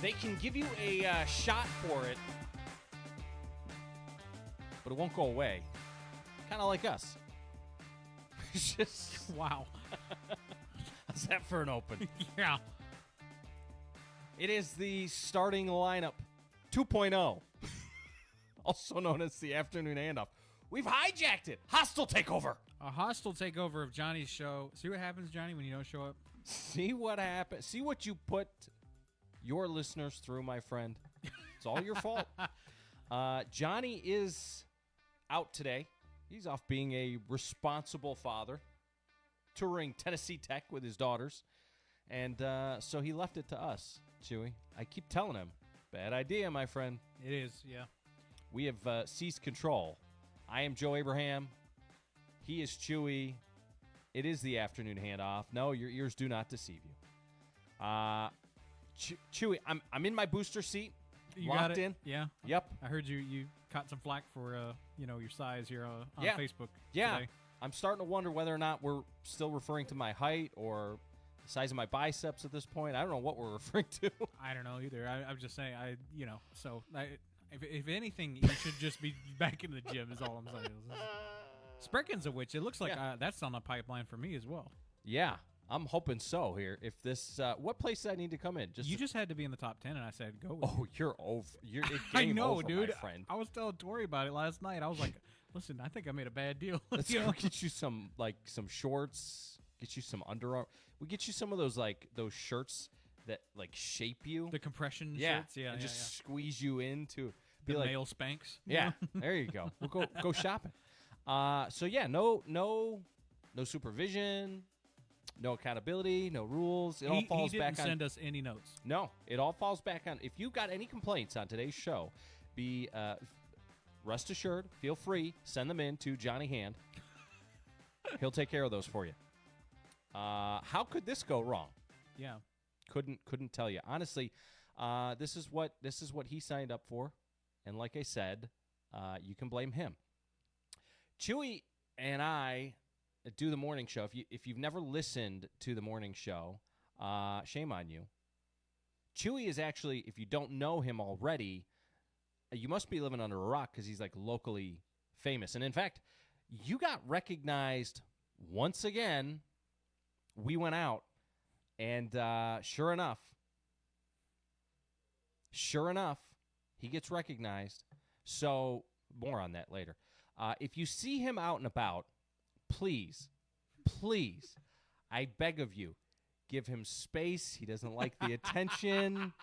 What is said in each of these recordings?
They can give you a shot for it, but it won't go away. Kind of like us. It's just wow. How's that for an open? Yeah. It is the starting lineup 2.0, also known as the Afternoon Handoff. We've hijacked it. Hostile takeover. A hostile takeover of Johnny's show. See what happens, Johnny, when you don't show up? See what happens. See what you put your listeners through, my friend. It's all your fault. Johnny is out today. He's off being a responsible father, touring Tennessee Tech with his daughters. And so he left it to us, Chewy. I keep telling him, bad idea, my friend. It is, yeah. We have seized control. I am Joe Abraham. He is Chewy. It is the Afternoon Handoff. No, your ears do not deceive you. Chewy, I'm in my booster seat. You locked got it? in. Yeah. Yep. I heard you caught some flack for your size here on Yeah. Facebook. Yeah. Today. I'm starting to wonder whether or not we're still referring to my height or the size of my biceps at this point. I don't know what we're referring to. I don't know either. I'm just saying. If anything, you should just be back in the gym. Is all I'm saying. Spreckens of which it looks like that's on the pipeline for me as well. Yeah, I'm hoping so. Here, if this, what place did I need to come in? You just had to be in the top 10, and I said go. With it. You're over. You're I know, over, dude. my friend. I was telling Tori about it last night. I was like, "Listen, I think I made a bad deal." Let's go get you some shorts. Get you some underarm. We get you some of those shirts that shape you. The compression shirts, and just squeeze you into the male Spanx. Yeah, there you go. We'll go shopping. No supervision, no accountability, no rules. It all falls back on. He didn't send us any notes. No, it all falls back on. If you got any complaints on today's show, be rest assured, feel free, send them in to Johnny Hand. He'll take care of those for you. How could this go wrong? Yeah, couldn't tell you honestly. This is what he signed up for, and like I said, you can blame him. Chewy and I do the morning show. If you've never listened to the morning show, shame on you. Chewy is actually, if you don't know him already, you must be living under a rock because he's locally famous. And in fact, you got recognized once again. We went out, and sure enough, he gets recognized. So more on that later. If you see him out and about, please, I beg of you, give him space. He doesn't like the attention.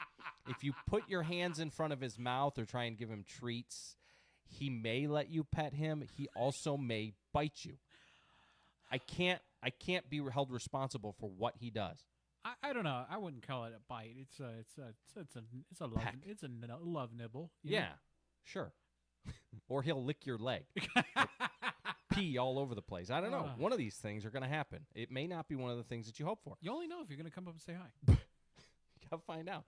If you put your hands in front of his mouth or try and give him treats, he may let you pet him. He also may bite you. I can't be held responsible for what he does. I don't know. I wouldn't call it a bite. It's a love. Peck. It's a love nibble. Yeah, sure. Or he'll lick your leg. Pee all over the place. I don't know. One of these things are going to happen. It may not be one of the things that you hope for. You only know if you're going to come up and say hi. You got to find out.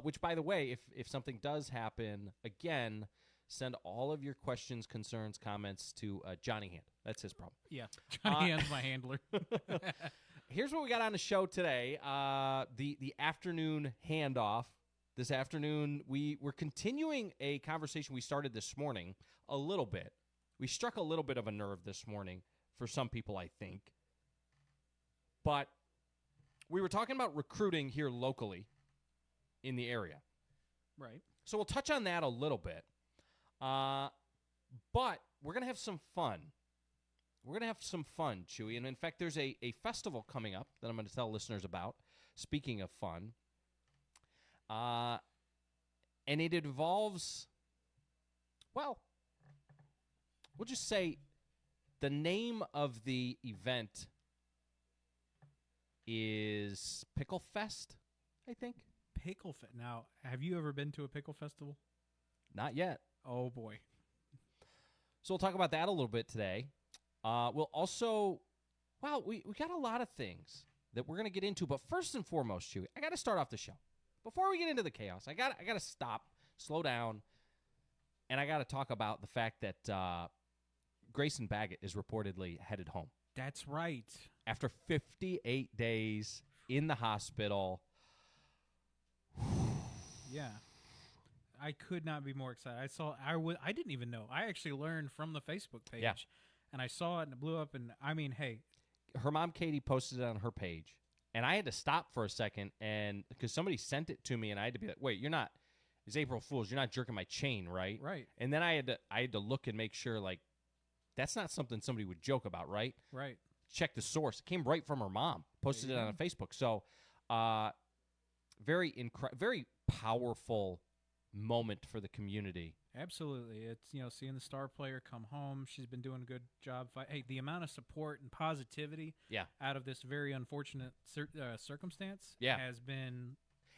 Which, by the way, if something does happen, again, send all of your questions, concerns, comments to Johnny Hand. That's his problem. Yeah, Johnny Hand's my handler. Here's what we got on the show today. The Afternoon Handoff. This afternoon, we're continuing a conversation we started this morning a little bit. We struck a little bit of a nerve this morning for some people, I think. But we were talking about recruiting here locally in the area. Right. So we'll touch on that a little bit. But we're going to have some fun. We're going to have some fun, Chewy. And in fact, there's a festival coming up that I'm going to tell listeners about, speaking of fun. And it involves, well, we'll just say the name of the event is Pickle Fest, I think. Pickle Fest. Now, have you ever been to a pickle festival? Not yet. Oh, boy. So we'll talk about that a little bit today. We'll also, we got a lot of things that we're going to get into. But first and foremost, Chewy, I got to start off the show. Before we get into the chaos, I got to stop, slow down, and I got to talk about the fact that Grayson Baggett is reportedly headed home. That's right. After 58 days in the hospital. Yeah. I could not be more excited. I didn't even know. I actually learned from the Facebook page. Yeah. And I saw it and it blew up. And I mean, hey. Her mom, Katie, posted it on her page. And I had to stop for a second and because somebody sent it to me and I had to be like, wait, it's April Fool's. You're not jerking my chain, right? Right. And then I had to look and make sure, like, that's not something somebody would joke about, right? Right. Check the source. It came right from her mom. Posted it on Facebook. So, very powerful moment for the community. Absolutely. It's, seeing the star player come home. She's been doing a good job. Hey, the amount of support and positivity out of this very unfortunate circumstance has been,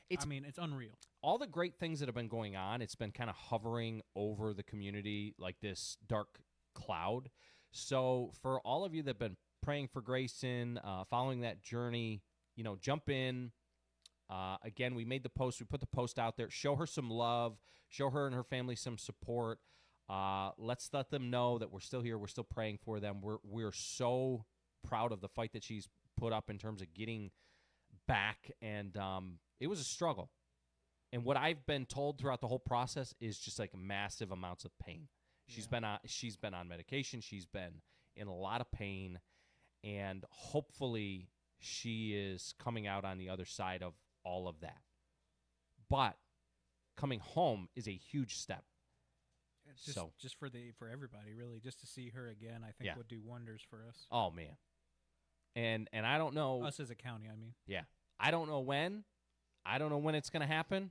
it's unreal. All the great things that have been going on, it's been kind of hovering over the community like this dark cloud. So for all of you that have been praying for Grayson, following that journey, jump in. Again, we made the post. We put the post out there. Show her some love. Show her and her family some support. Let's let them know that we're still here. We're still praying for them. We're so proud of the fight that she's put up in terms of getting back. And it was a struggle. And what I've been told throughout the whole process is just like massive amounts of pain. She's been on medication. She's been in a lot of pain. And hopefully she is coming out on the other side of all of that. But coming home is a huge step. Just for everybody, really, just to see her again, I think would do wonders for us. Oh man. And I don't know us as a county, I mean. Yeah. I don't know when. I don't know when it's going to happen.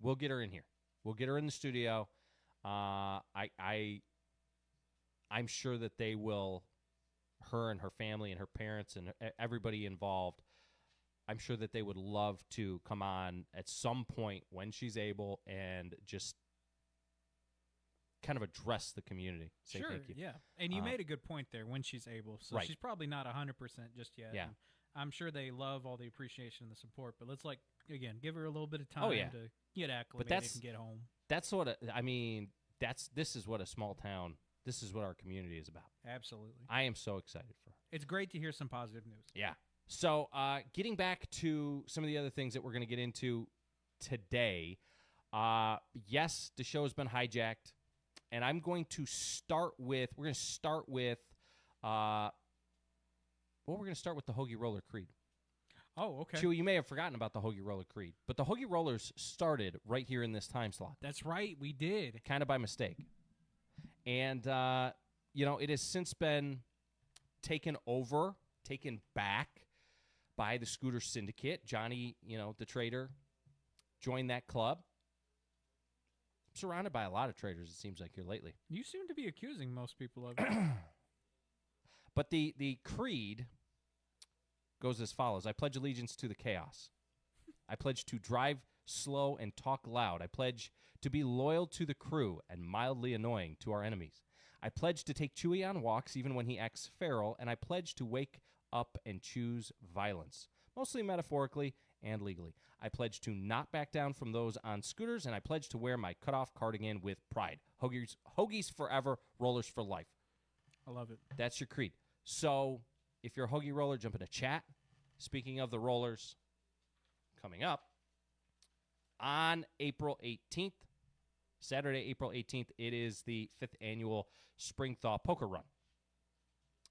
We'll get her in here. We'll get her in the studio. I'm sure that they will, her and her family and her parents and everybody involved, I'm sure that they would love to come on at some point when she's able and just kind of address the community. Say sure, thank you. Yeah. And you made a good point there, when she's able. So right. She's probably not 100% just yet. Yeah. I'm sure they love all the appreciation and the support, but let's, again, give her a little bit of time to get acclimated and get home. That's this is what a small town, this is what our community is about. Absolutely. I am so excited for her. It's great to hear some positive news. Yeah. So getting back to some of the other things that we're going to get into today, yes, the show has been hijacked, and we're going to start with the Hoagie Roller Creed. Oh, okay. Chewy, you may have forgotten about the Hoagie Roller Creed, but the Hoagie Rollers started right here in this time slot. That's right, we did. Kind of by mistake. And, it has since been taken back by the Scooter Syndicate. Johnny, the trader, joined that club. I'm surrounded by a lot of traders, it seems like, here lately. You seem to be accusing most people of it. But the creed goes as follows. I pledge allegiance to the chaos. I pledge to drive slow and talk loud. I pledge to be loyal to the crew and mildly annoying to our enemies. I pledge to take Chewy on walks even when he acts feral, and I pledge to wake up and choose violence, mostly metaphorically and legally. I pledge to not back down from those on scooters, and I pledge to wear my cutoff cardigan with pride. Hoagies forever, rollers for life. I love it. That's your creed. So if you're a Hoagie Roller, jump into chat. Speaking of the rollers, coming up on April 18th, Saturday, April 18th, it is the 5th annual Spring Thaw Poker Run.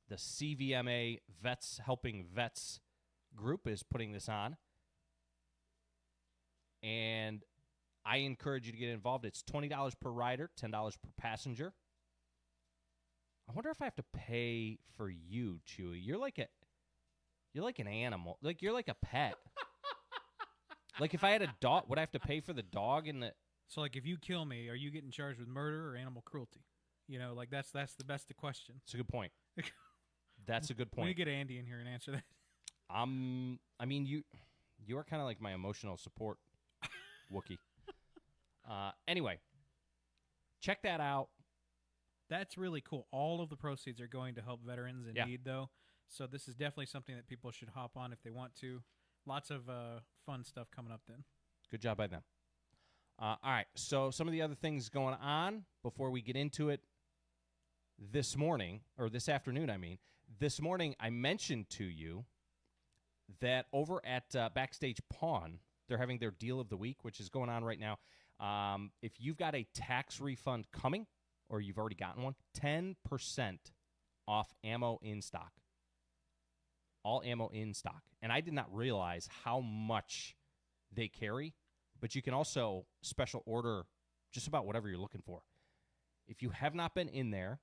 The CVMA Vets Helping Vets group is putting this on. And I encourage you to get involved. It's $20 per rider, $10 per passenger. I wonder if I have to pay for you, Chewy. You're like an animal. Like, you're like a pet. Like, if I had a dog, would I have to pay for the dog and the... So, if you kill me, are you getting charged with murder or animal cruelty? That's the best question. It's a good point. That's a good point. Let me get Andy in here and answer that. You are kind of like my emotional support Wookiee. Anyway, check that out. That's really cool. All of the proceeds are going to help veterans in need, though. So this is definitely something that people should hop on if they want to. Lots of fun stuff coming up then. Good job by them. All right, so some of the other things going on before we get into it this morning, or this afternoon, This morning I mentioned to you that over at Backstage Pawn, they're having their deal of the week, which is going on right now. If you've got a tax refund coming or you've already gotten one, 10% off ammo in stock. All ammo in stock. And I did not realize how much they carry, but you can also special order just about whatever you're looking for. If you have not been in there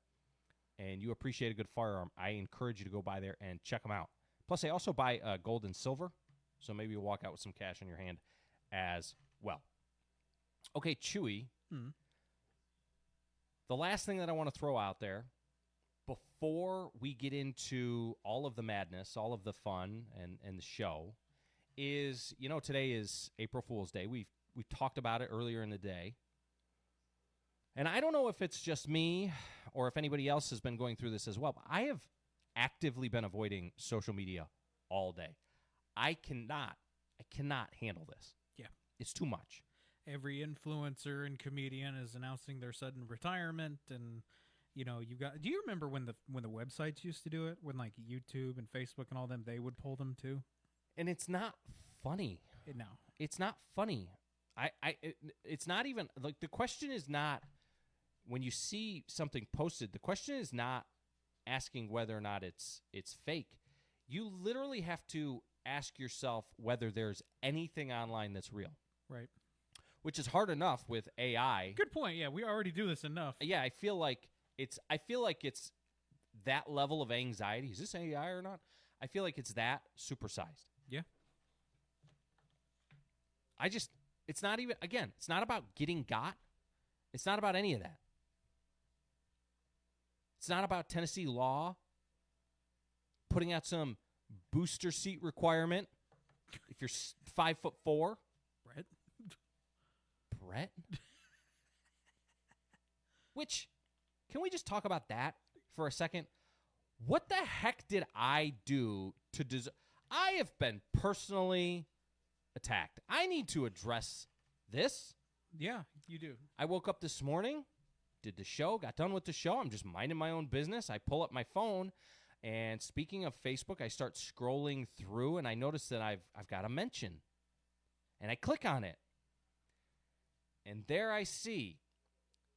and you appreciate a good firearm, I encourage you to go by there and check them out. Plus, they also buy gold and silver, so maybe you'll walk out with some cash in your hand as well. Okay, Chewy, the last thing that I want to throw out there before we get into all of the madness, all of the fun and the show is, today is April Fool's Day. We talked about it earlier in the day. And I don't know if it's just me or if anybody else has been going through this as well, but I have actively been avoiding social media all day. I cannot handle this. Yeah. It's too much. Every influencer and comedian is announcing their sudden retirement, and you've got. Do you remember when the websites used to do it, when like YouTube and Facebook and all them, they would pull them too? And it's not funny. No, it's not funny. It's not even like the question is not when you see something posted. The question is not asking whether or not it's fake. You literally have to ask yourself whether there's anything online that's real. Right. Which is hard enough with AI. Good point. Yeah, we already do this enough. Yeah, I feel like it's that level of anxiety. Is this AI or not? I feel like it's that supersized. Yeah. It's not even, again, it's not about getting got. It's not about any of that. It's not about Tennessee law putting out some booster seat requirement if you're 5'4". Brett? Which, can we just talk about that for a second? What the heck did I do to deserve? I have been personally attacked. I need to address this. Yeah, you do. I woke up this morning, did the show, got done with the show. I'm just minding my own business. I pull up my phone, and speaking of Facebook, I start scrolling through, and I notice that I've got a mention. And I click on it. And there I see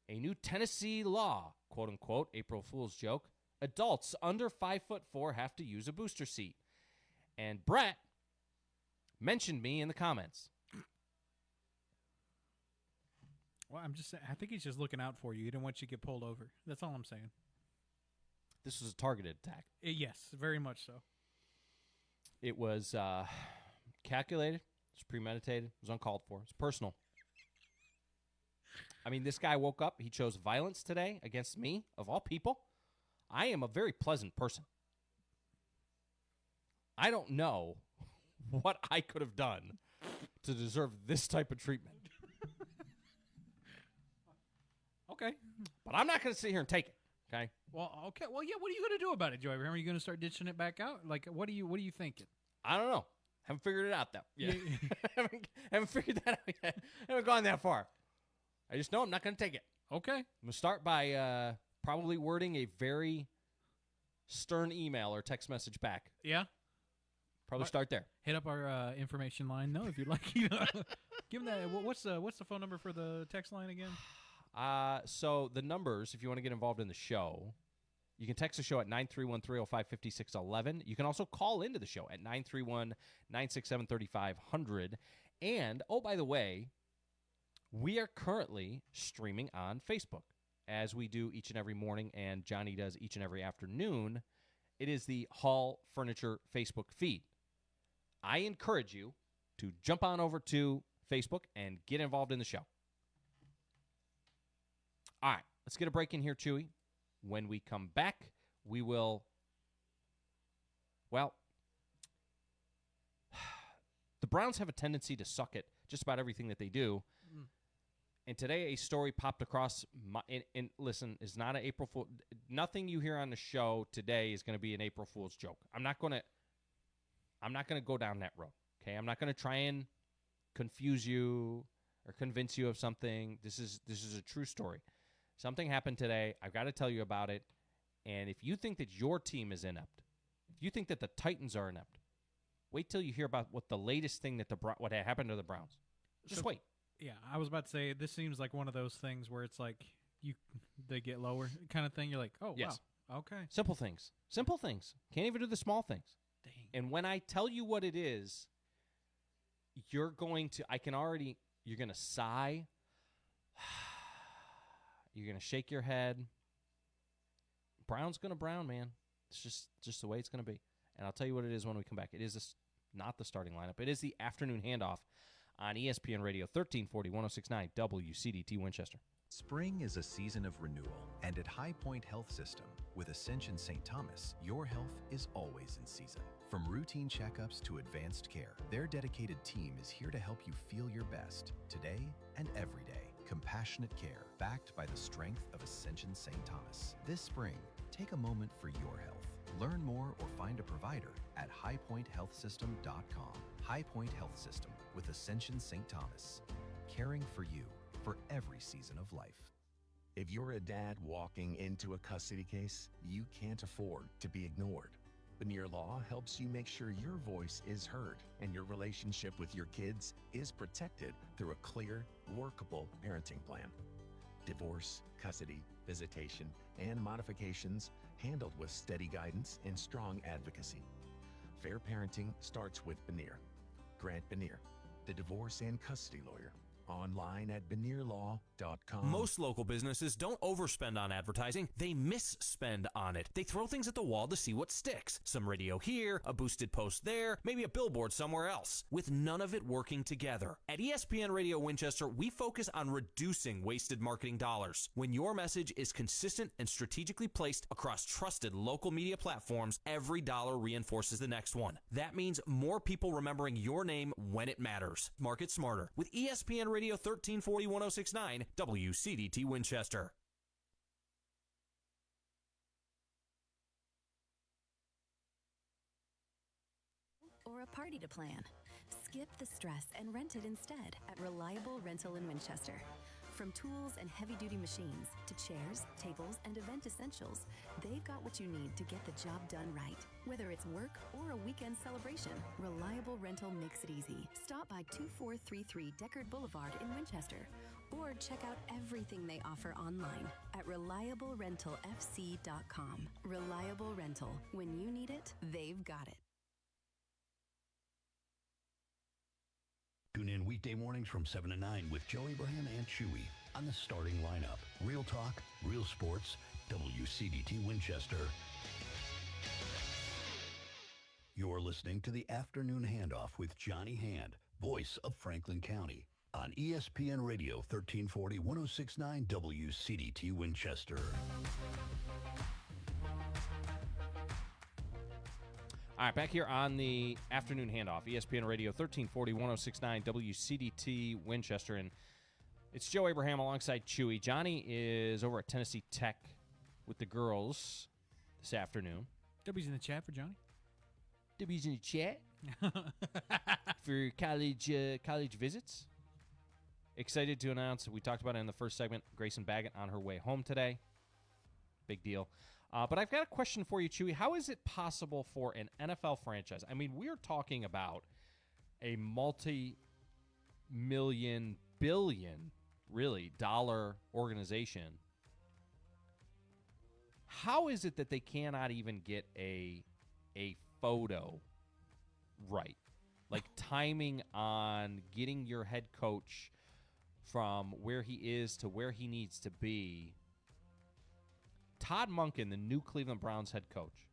a new Tennessee law, quote unquote, April Fool's joke. Adults under 5'4" have to use a booster seat. And Brett mentioned me in the comments. Well, I think he's just looking out for you. He didn't want you to get pulled over. That's all I'm saying. This was a targeted attack. Yes, very much so. It was calculated. It was premeditated. It was uncalled for. It was personal. I mean, this guy woke up. He chose violence today against me, of all people. I am a very pleasant person. I don't know what I could have done to deserve this type of treatment. Okay. But I'm not going to sit here and take it, okay? Well, okay. Well, yeah, what are you going to do about it, Joey? Are you going to start ditching it back out? Like, what are you thinking? I don't know. Haven't figured it out, though. Yeah. haven't figured that out yet. Haven't gone that far. I just know I'm not going to take it. Okay. I'm going to start by probably wording a very stern email or text message back. Yeah? Probably start there. Hit up our information line, though, if you'd like. Give them that. What's the phone number for the text line again? So the numbers, if you want to get involved in the show, you can text the show at 931-305-5611. You can also call into the show at 931-967-3500. And, oh, by the way, we are currently streaming on Facebook, as we do each and every morning, and Johnny does each and every afternoon. It is the Hall Furniture Facebook feed. I encourage you to jump on over to Facebook and get involved in the show. All right, let's get a break in here, Chewy. When we come back, we will, well, the Browns have a tendency to suck at just about everything that they do. And today a story popped across and listen, it's not an April Fool. Nothing you hear on the show today is going to be an April Fool's joke. I'm not going to go down that road. Okay? I'm not going to try and confuse you or convince you of something. This is a true story. Something happened today. I've got to tell you about it. And if you think that your team is inept, if you think that the Titans are inept, Wait till you hear about what the latest thing that what happened to the Browns. Just wait. Yeah, I was about to say, this seems like one of those things where it's like they get lower kind of thing. You're like, oh, yes. Wow, okay. Simple things. Can't even do the small things. Dang. And when I tell you what it is, you're going to sigh. You're going to shake your head. Brown's going to brown, man. It's just the way it's going to be. And I'll tell you what it is when we come back. It is not the starting lineup. It is the afternoon handoff on ESPN Radio 1340, 106.9 WCDT Winchester. Spring is a season of renewal, and at High Point Health System with Ascension St. Thomas, your health is always in season. From routine checkups to advanced care, their dedicated team is here to help you feel your best today and every day. Compassionate care backed by the strength of Ascension St. Thomas. This spring, take a moment for your health. Learn more or find a provider at highpointhealthsystem.com. High Point Health System with Ascension St. Thomas, caring for you for every season of life. If you're a dad walking into a custody case, you can't afford to be ignored. Veneer Law helps you make sure your voice is heard and your relationship with your kids is protected through a clear, workable parenting plan. Divorce, custody, visitation, and modifications handled with steady guidance and strong advocacy. Fair parenting starts with Veneer. Grant Veneer, the divorce and custody lawyer. Online at veneerlaw.com. Most local businesses don't overspend on advertising. They misspend on it. They throw things at the wall to see what sticks. Some radio here, a boosted post there, maybe a billboard somewhere else, with none of it working together. At ESPN Radio Winchester, we focus on reducing wasted marketing dollars. When your message is consistent and strategically placed across trusted local media platforms, every dollar reinforces the next one. That means more people remembering your name when it matters. Market smarter with ESPN Radio 1340 1069 WCDT Winchester. Or a party to plan. Skip the stress and rent it instead at Reliable Rental in Winchester. From tools and heavy-duty machines to chairs, tables, and event essentials, they've got what you need to get the job done right. Whether it's work or a weekend celebration, Reliable Rental makes it easy. Stop by 2433 Deckard Boulevard in Winchester, or check out everything they offer online at ReliableRentalFC.com. Reliable Rental. When you need it, they've got it. Tune in weekday mornings from 7 to 9 with Joe Abraham and Chewy on the starting lineup. Real talk, real sports, WCDT Winchester. You're listening to the Afternoon Handoff with Johnny Hand, voice of Franklin County, on ESPN Radio 1340 1069 WCDT Winchester. All right, back here on the Afternoon Handoff, ESPN Radio 1340 1069 WCDT Winchester. And it's Joe Abraham alongside Chewy. Johnny is over at Tennessee Tech with the girls this afternoon. W's in the chat for Johnny. W's in the chat for college visits. Excited to announce, we talked about it in the first segment, Grayson Baggett on her way home today. Big deal. But I've got a question for you, Chewy. How is it possible for an NFL franchise? I mean, we're talking about a multi-million, billion, really, dollar organization. How is it that they cannot even get a photo right? Like timing on getting your head coach from where he is to where he needs to be. Todd Monken, the new Cleveland Browns head coach,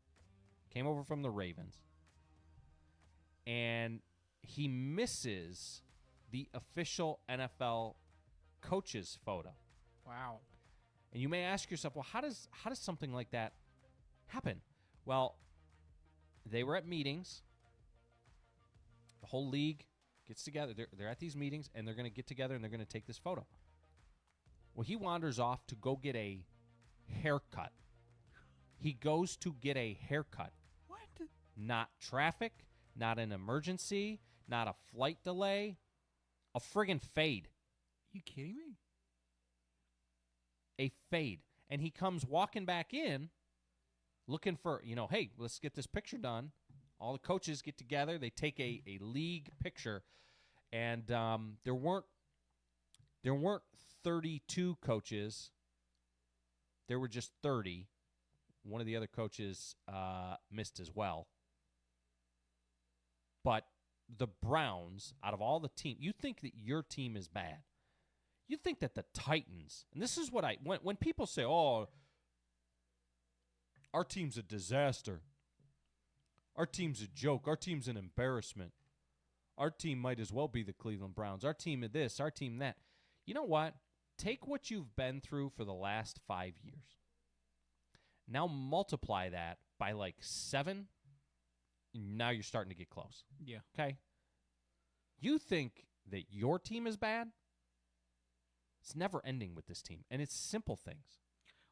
came over from the Ravens, and he misses the official NFL coaches photo. Wow. And you may ask yourself, well, how does something like that happen? Well, they were at meetings. The whole league gets together. They're at these meetings, and they're going to get together, and they're going to take this photo. Well, he wanders off to go get a haircut. He goes to get a haircut. What? Not traffic, not an emergency, not a flight delay, a friggin' fade. You kidding me? A fade. And he comes walking back in looking for, hey, let's get this picture done. All the coaches get together. They take a league picture, and there weren't 32 coaches. There were just 30. One of the other coaches missed as well. But the Browns, out of all the teams, you think that your team is bad. You think that the Titans, and this is what when people say, oh, our team's a disaster. Our team's a joke. Our team's an embarrassment. Our team might as well be the Cleveland Browns. Our team is this, our team that. You know what? Take what you've been through for the last 5 years. Now multiply that by like 7. Now you're starting to get close. Yeah. Okay? You think that your team is bad? It's never ending with this team. And it's simple things.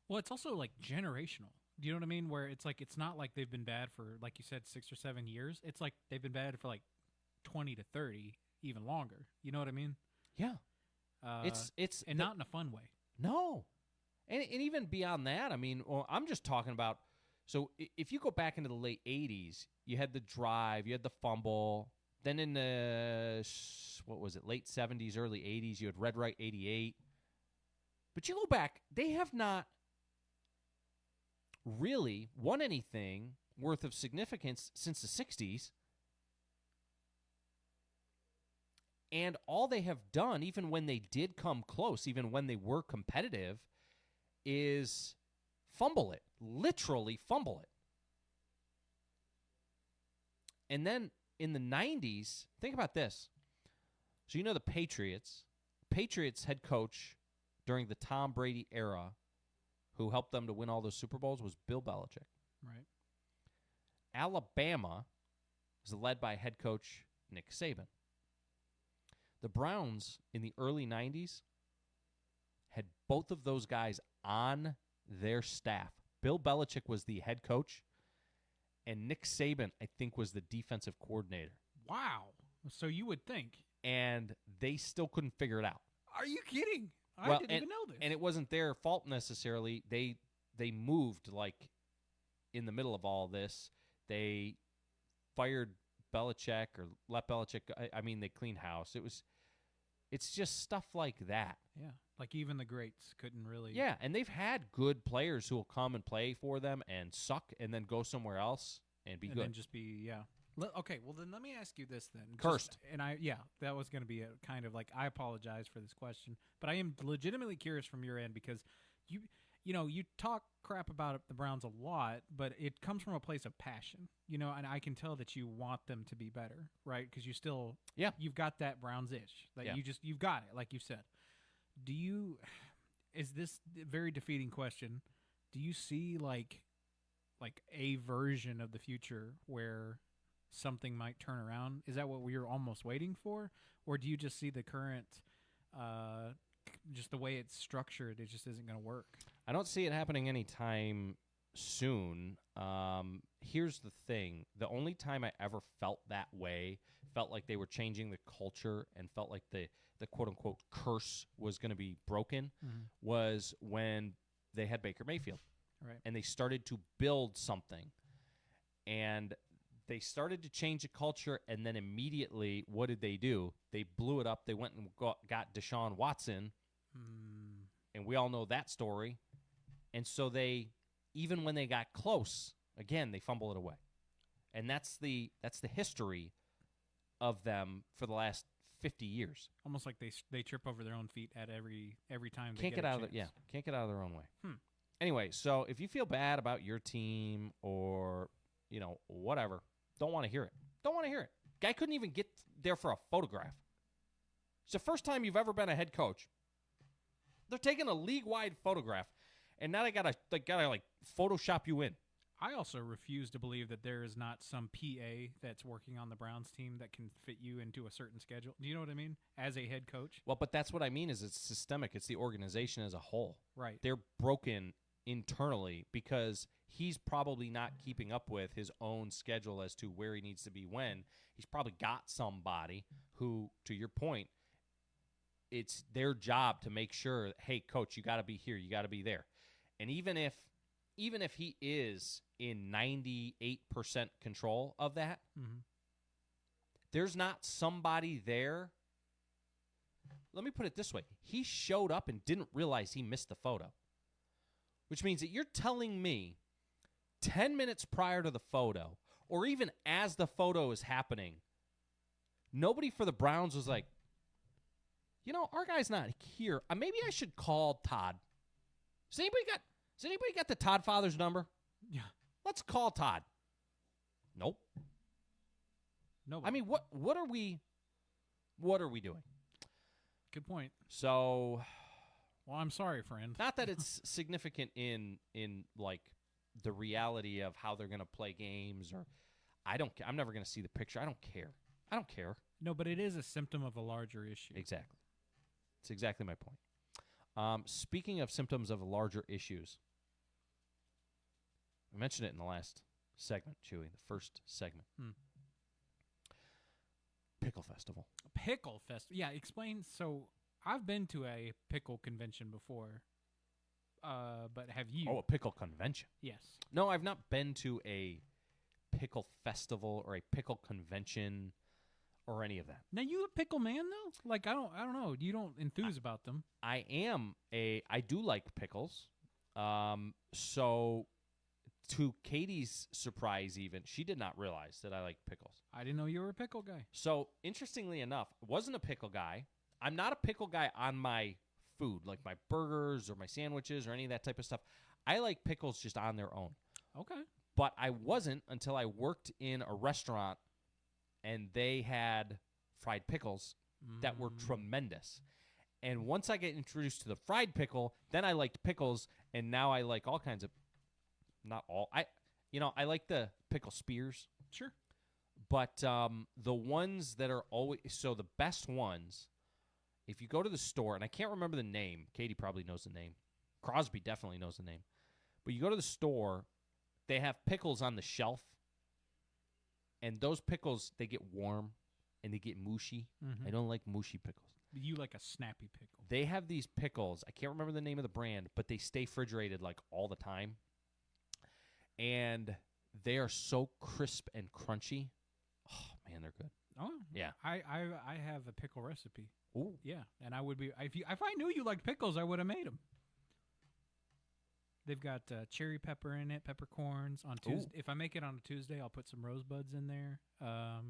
Well, it's also like generational. Do you know what I mean? Where it's like, it's not like they've been bad for, like you said, 6 or 7 years. It's like they've been bad for like 20 to 30, even longer. You know what I mean? Yeah. It's not in a fun way. No. And even beyond that, I mean, I'm just talking about, so if you go back into the late 80s, you had the drive, you had the fumble. Then in the, late 70s, early 80s, you had Red Right 88. But you go back, they have not really won anything worth of significance since the 60s. And all they have done, even when they did come close, even when they were competitive, is fumble it. Literally fumble it. And then in the 90s, think about this. So you know the Patriots head coach during the Tom Brady era, who helped them to win all those Super Bowls, was Bill Belichick. Right. Alabama was led by head coach Nick Saban. The Browns in the early 90s had both of those guys on their staff. Bill Belichick was the head coach, and Nick Saban, I think, was the defensive coordinator. Wow. So you would think. And they still couldn't figure it out. Are you kidding? I didn't even know this. And it wasn't their fault necessarily. They moved, like, in the middle of all this. They fired Belichick or let Belichick. I mean, they cleaned house. It's just stuff like that. Yeah, like even the greats couldn't really. Yeah, and they've had good players who will come and play for them and suck, and then go somewhere else and be good. And just be Okay, well then let me ask you this then. Cursed. That was going to be a kind of like, I apologize for this question, but I am legitimately curious from your end, because you talk crap about the Browns a lot, but it comes from a place of passion, and I can tell that you want them to be better, right? Because you still, you've got that Browns itch, like you've got it, like you said. Is this a very defeating question? Do you see like a version of the future where something might turn around? Is that what we're almost waiting for? Or do you just see the current, just the way it's structured, it just isn't going to work? I don't see it happening anytime soon. Here's the thing. The only time I ever felt that way, felt like they were changing the culture and felt like the quote-unquote curse was going to be broken, was when they had Baker Mayfield. Right. And they started to build something. And they started to change the culture, and then immediately, what did they do? They blew it up. They went and got Deshaun Watson, and we all know that story. And so they, even when they got close, again, they fumble it away. And that's the history of them for the last 50 years. Almost like they trip over their own feet at every time they can't get out of can't get out of their own way. Anyway, so if you feel bad about your team or whatever, don't want to hear it. Don't want to hear it. Guy couldn't even get there for a photograph. It's the first time you've ever been a head coach. They're taking a league-wide photograph, and now they gotta like Photoshop you in. I also refuse to believe that there is not some PA that's working on the Browns team that can fit you into a certain schedule. Do you know what I mean? As a head coach. Well, but that's what I mean is it's systemic. It's the organization as a whole. Right. They're broken internally because he's probably not keeping up with his own schedule as to where he needs to be when. He's probably got somebody who, to your point, it's their job to make sure, hey, coach, you got to be here, you got to be there. And even if even if he is in 98% control of that, there's not somebody there. Let me put it this way. He showed up and didn't realize he missed the photo, which means that you're telling me 10 minutes prior to the photo, or even as the photo is happening, nobody for the Browns was like, our guy's not here. Maybe I should call Todd. Does anybody got the Todd father's number? Yeah. Let's call Todd. Nope. No. I mean, what are we doing? Good point. So, well, I'm sorry, friend. Not that it's significant in like the reality of how they're going to play games, or I'm never going to see the picture. I don't care. No, but it is a symptom of a larger issue. Exactly. It's exactly my point. Speaking of symptoms of larger issues, I mentioned it in the last segment, Chewy, the first segment. Pickle Festival. Pickle Festival. Yeah, explain. So I've been to a pickle convention before, but have you? Oh, a pickle convention. Yes. No, I've not been to a pickle festival or a pickle convention or any of that. Now, you a pickle man, though? Like, I don't know. You don't enthuse about them. I do like pickles. So to Katie's surprise, even, she did not realize that I like pickles. I didn't know you were a pickle guy. So, interestingly enough, wasn't a pickle guy. I'm not a pickle guy on my food, like my burgers or my sandwiches or any of that type of stuff. I like pickles just on their own. Okay. But I wasn't until I worked in a restaurant and they had fried pickles that were tremendous. And once I get introduced to the fried pickle, then I liked pickles, and now I like all kinds of, not all, I like the pickle spears. Sure. But the ones that are always, so the best ones, if you go to the store, and I can't remember the name, Katie probably knows the name, Crosby definitely knows the name, but you go to the store, they have pickles on the shelf, and those pickles, they get warm, and they get mushy. I don't like mushy pickles. You like a snappy pickle. They have these pickles, I can't remember the name of the brand, but they stay refrigerated like all the time, and they are so crisp and crunchy. Oh, man, they're good. Oh, yeah. I have a pickle recipe. Ooh. Yeah, and I would be if I knew you liked pickles, I would have made them. They've got cherry pepper in it, peppercorns on Tuesday. If I make it on a Tuesday, I'll put some rosebuds in there.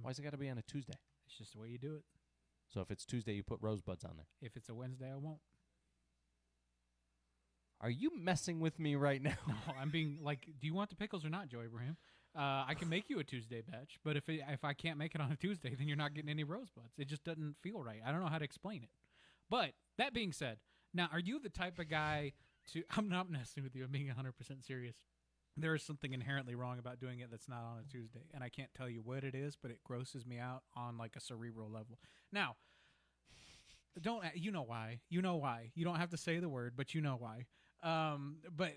Why's it got to be on a Tuesday? It's just the way you do it. So if it's Tuesday, you put rosebuds on there. If it's a Wednesday, I won't. Are you messing with me right now? No, I'm being like, do you want the pickles or not, Joe Abraham? I can make you a Tuesday batch, but if I can't make it on a Tuesday, then you're not getting any rosebuds. It just doesn't feel right. I don't know how to explain it. But that being said, now, are you the type of guy to – I'm not messing with you. I'm being 100% serious. There is something inherently wrong about doing it that's not on a Tuesday, and I can't tell you what it is, but it grosses me out on like a cerebral level. Now, you know why. You know why. You don't have to say the word, but you know why. But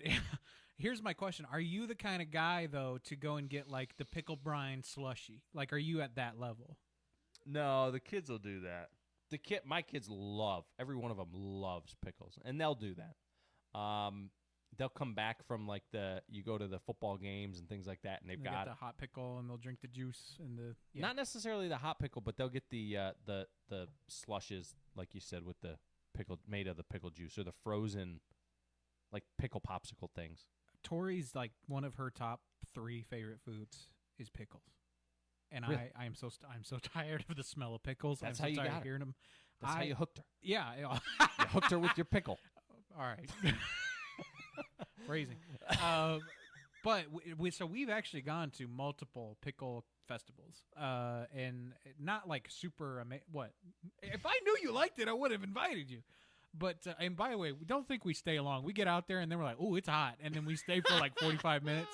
here's my question. Are you the kind of guy, though, to go and get like the pickle brine slushy? Like, are you at that level? No, the kids will do that. My kids every one of them loves pickles, and they'll do that. They'll come back from like you go to the football games and things like that, and they've got the hot pickle, and they'll drink the juice and not necessarily the hot pickle, but they'll get the slushes, like you said, with the pickle made of the pickle juice, or the frozen like pickle popsicle things. Tori's like one of her top 3 favorite foods is pickles. And really? I'm so tired of the smell of pickles. That's I'm so how you tired got of hearing them. That's how you hooked her. Yeah. You hooked her with your pickle. All right. Phrasing. But so we've actually gone to multiple pickle festivals, and not like super what? If I knew you liked it, I would have invited you. But and by the way, we don't think we stay long. We get out there and then we're like, "Oh, it's hot," and then we stay for like 45 minutes.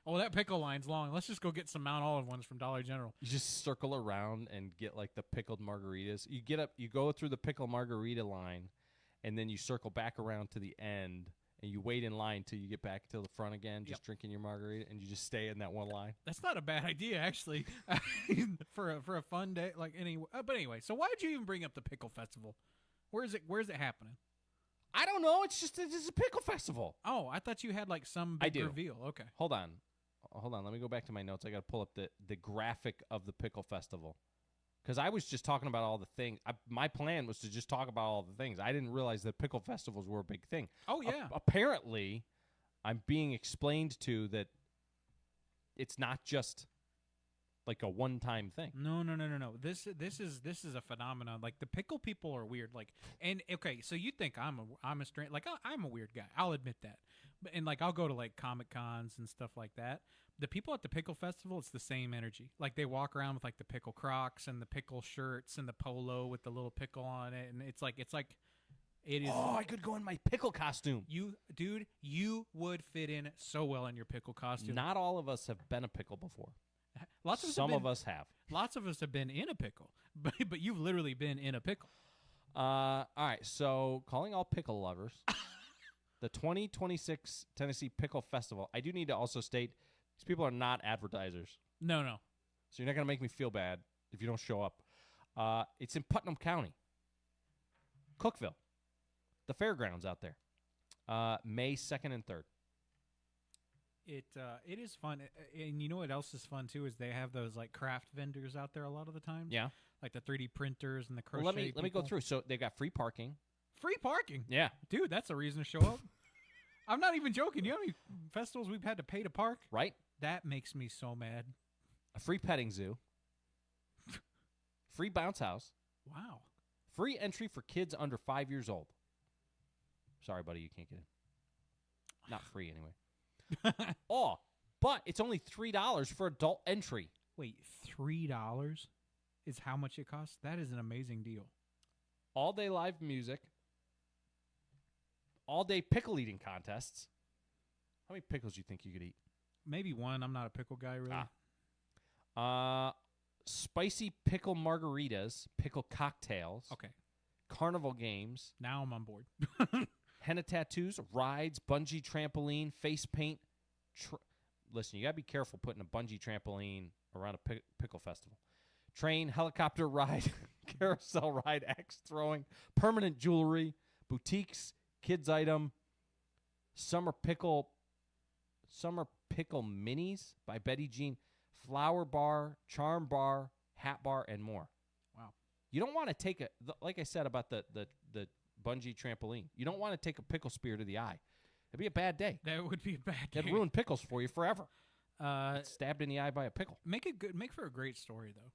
Oh, that pickle line's long. Let's just go get some Mount Olive ones from Dollar General. You just circle around and get like the pickled margaritas. You go through the pickle margarita line, and then you circle back around to the end, and you wait in line till you get back to the front again, just drinking your margarita, and you just stay in that one line. That's not a bad idea, actually, for a fun day. Like but anyway, so why did you even bring up the pickle festival? Where's it happening? I don't know. It's just a pickle festival. Oh, I thought you had like some big reveal. Okay. Hold on. Let me go back to my notes. I got to pull up the graphic of the pickle festival. Because I was just talking about all the things. My plan was to just talk about all the things. I didn't realize that pickle festivals were a big thing. Oh, yeah. Apparently, I'm being explained to that it's not just like a one-time thing. No. This is a phenomenon. Like, the pickle people are weird. Like, and okay, so you think I'm a strange, like I'm a weird guy. I'll admit that. And like I'll go to like Comic Cons and stuff like that. The people at the pickle festival, it's the same energy. Like they walk around with like the pickle Crocs and the pickle shirts and the polo with the little pickle on it, and it's like it is. Oh, I could go in my pickle costume. You would fit in so well in your pickle costume. Not all of us have been a pickle before. Some of us have. Lots of us have been in a pickle, but you've literally been in a pickle. All right, so calling all pickle lovers, the 2026 Tennessee Pickle Festival. I do need to also state these people are not advertisers. No. So you're not going to make me feel bad if you don't show up. It's in Putnam County, Cookeville, the fairgrounds out there, May 2nd and 3rd. It is fun, and you know what else is fun too is they have those like craft vendors out there a lot of the time. Yeah, like the 3D printers and the crochet. Well, let me go through. So they got free parking. Free parking. Yeah, dude, that's a reason to show up. I'm not even joking. You know how many festivals we've had to pay to park? Right. That makes me so mad. A free petting zoo. Free bounce house. Wow. Free entry for kids under 5 years old. Sorry, buddy, you can't get in. Not free anyway. Oh, but it's only $3 for adult entry. Wait, $3 is how much it costs? That is an amazing deal. All day live music. All day pickle eating contests. How many pickles do you think you could eat? Maybe one. I'm not a pickle guy, really. Spicy pickle margaritas, pickle cocktails. Okay. Carnival games. Now I'm on board. Henna tattoos, rides, bungee trampoline, face paint. Listen, you got to be careful putting a bungee trampoline around a pickle festival. Train, helicopter ride, carousel ride, axe throwing, permanent jewelry, boutiques, kids item, summer pickle minis by Betty Jean, flower bar, charm bar, hat bar, and more. Wow. You don't want to take like I said about the bungee trampoline. You don't want to take a pickle spear to the eye. It'd be a bad day. That would be a bad day. It'd ruin pickles for you forever. Stabbed in the eye by a pickle. Make for a great story, though.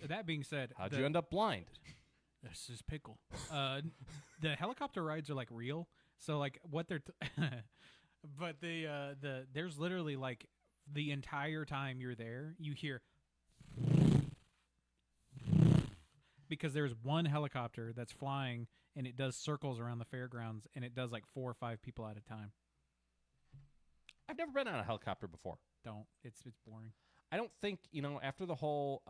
That being said, how'd you end up blind? This is pickle. The helicopter rides are like real. So like what they're, but there's literally like the entire time you're there, you hear. Because there's one helicopter that's flying, and it does circles around the fairgrounds, and it does like 4 or 5 people at a time. I've never been on a helicopter before. Don't. It's boring. I don't think, after the whole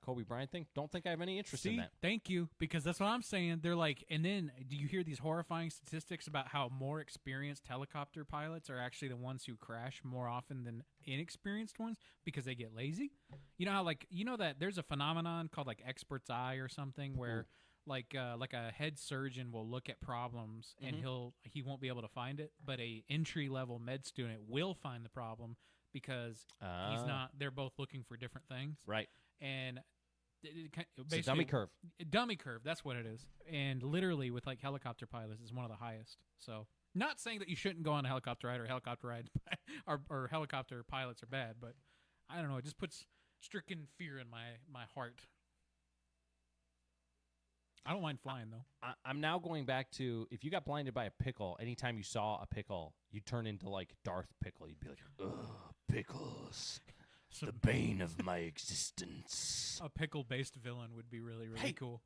Kobe Bryant thing, don't think I have any interest in that. Thank you, because that's what I'm saying. They're like, and then do you hear these horrifying statistics about how more experienced helicopter pilots are actually the ones who crash more often than inexperienced ones because they get lazy? You know how that there's a phenomenon called like expert's eye or something where like a head surgeon will look at problems and he won't be able to find it, but a entry level med student will find the problem. Because he's not. They're both looking for different things, right? And it's a dummy curve. Dummy curve. That's what it is. And literally, with like helicopter pilots, is one of the highest. So, not saying that you shouldn't go on a helicopter ride or helicopter rides or helicopter pilots are bad, but I don't know. It just puts stricken fear in my heart. I don't mind flying though. I'm now going back to if you got blinded by a pickle. Anytime you saw a pickle, you'd turn into like Darth Pickle. You'd be like, ugh. Pickles, the bane of my existence. A pickle-based villain would be really, really cool.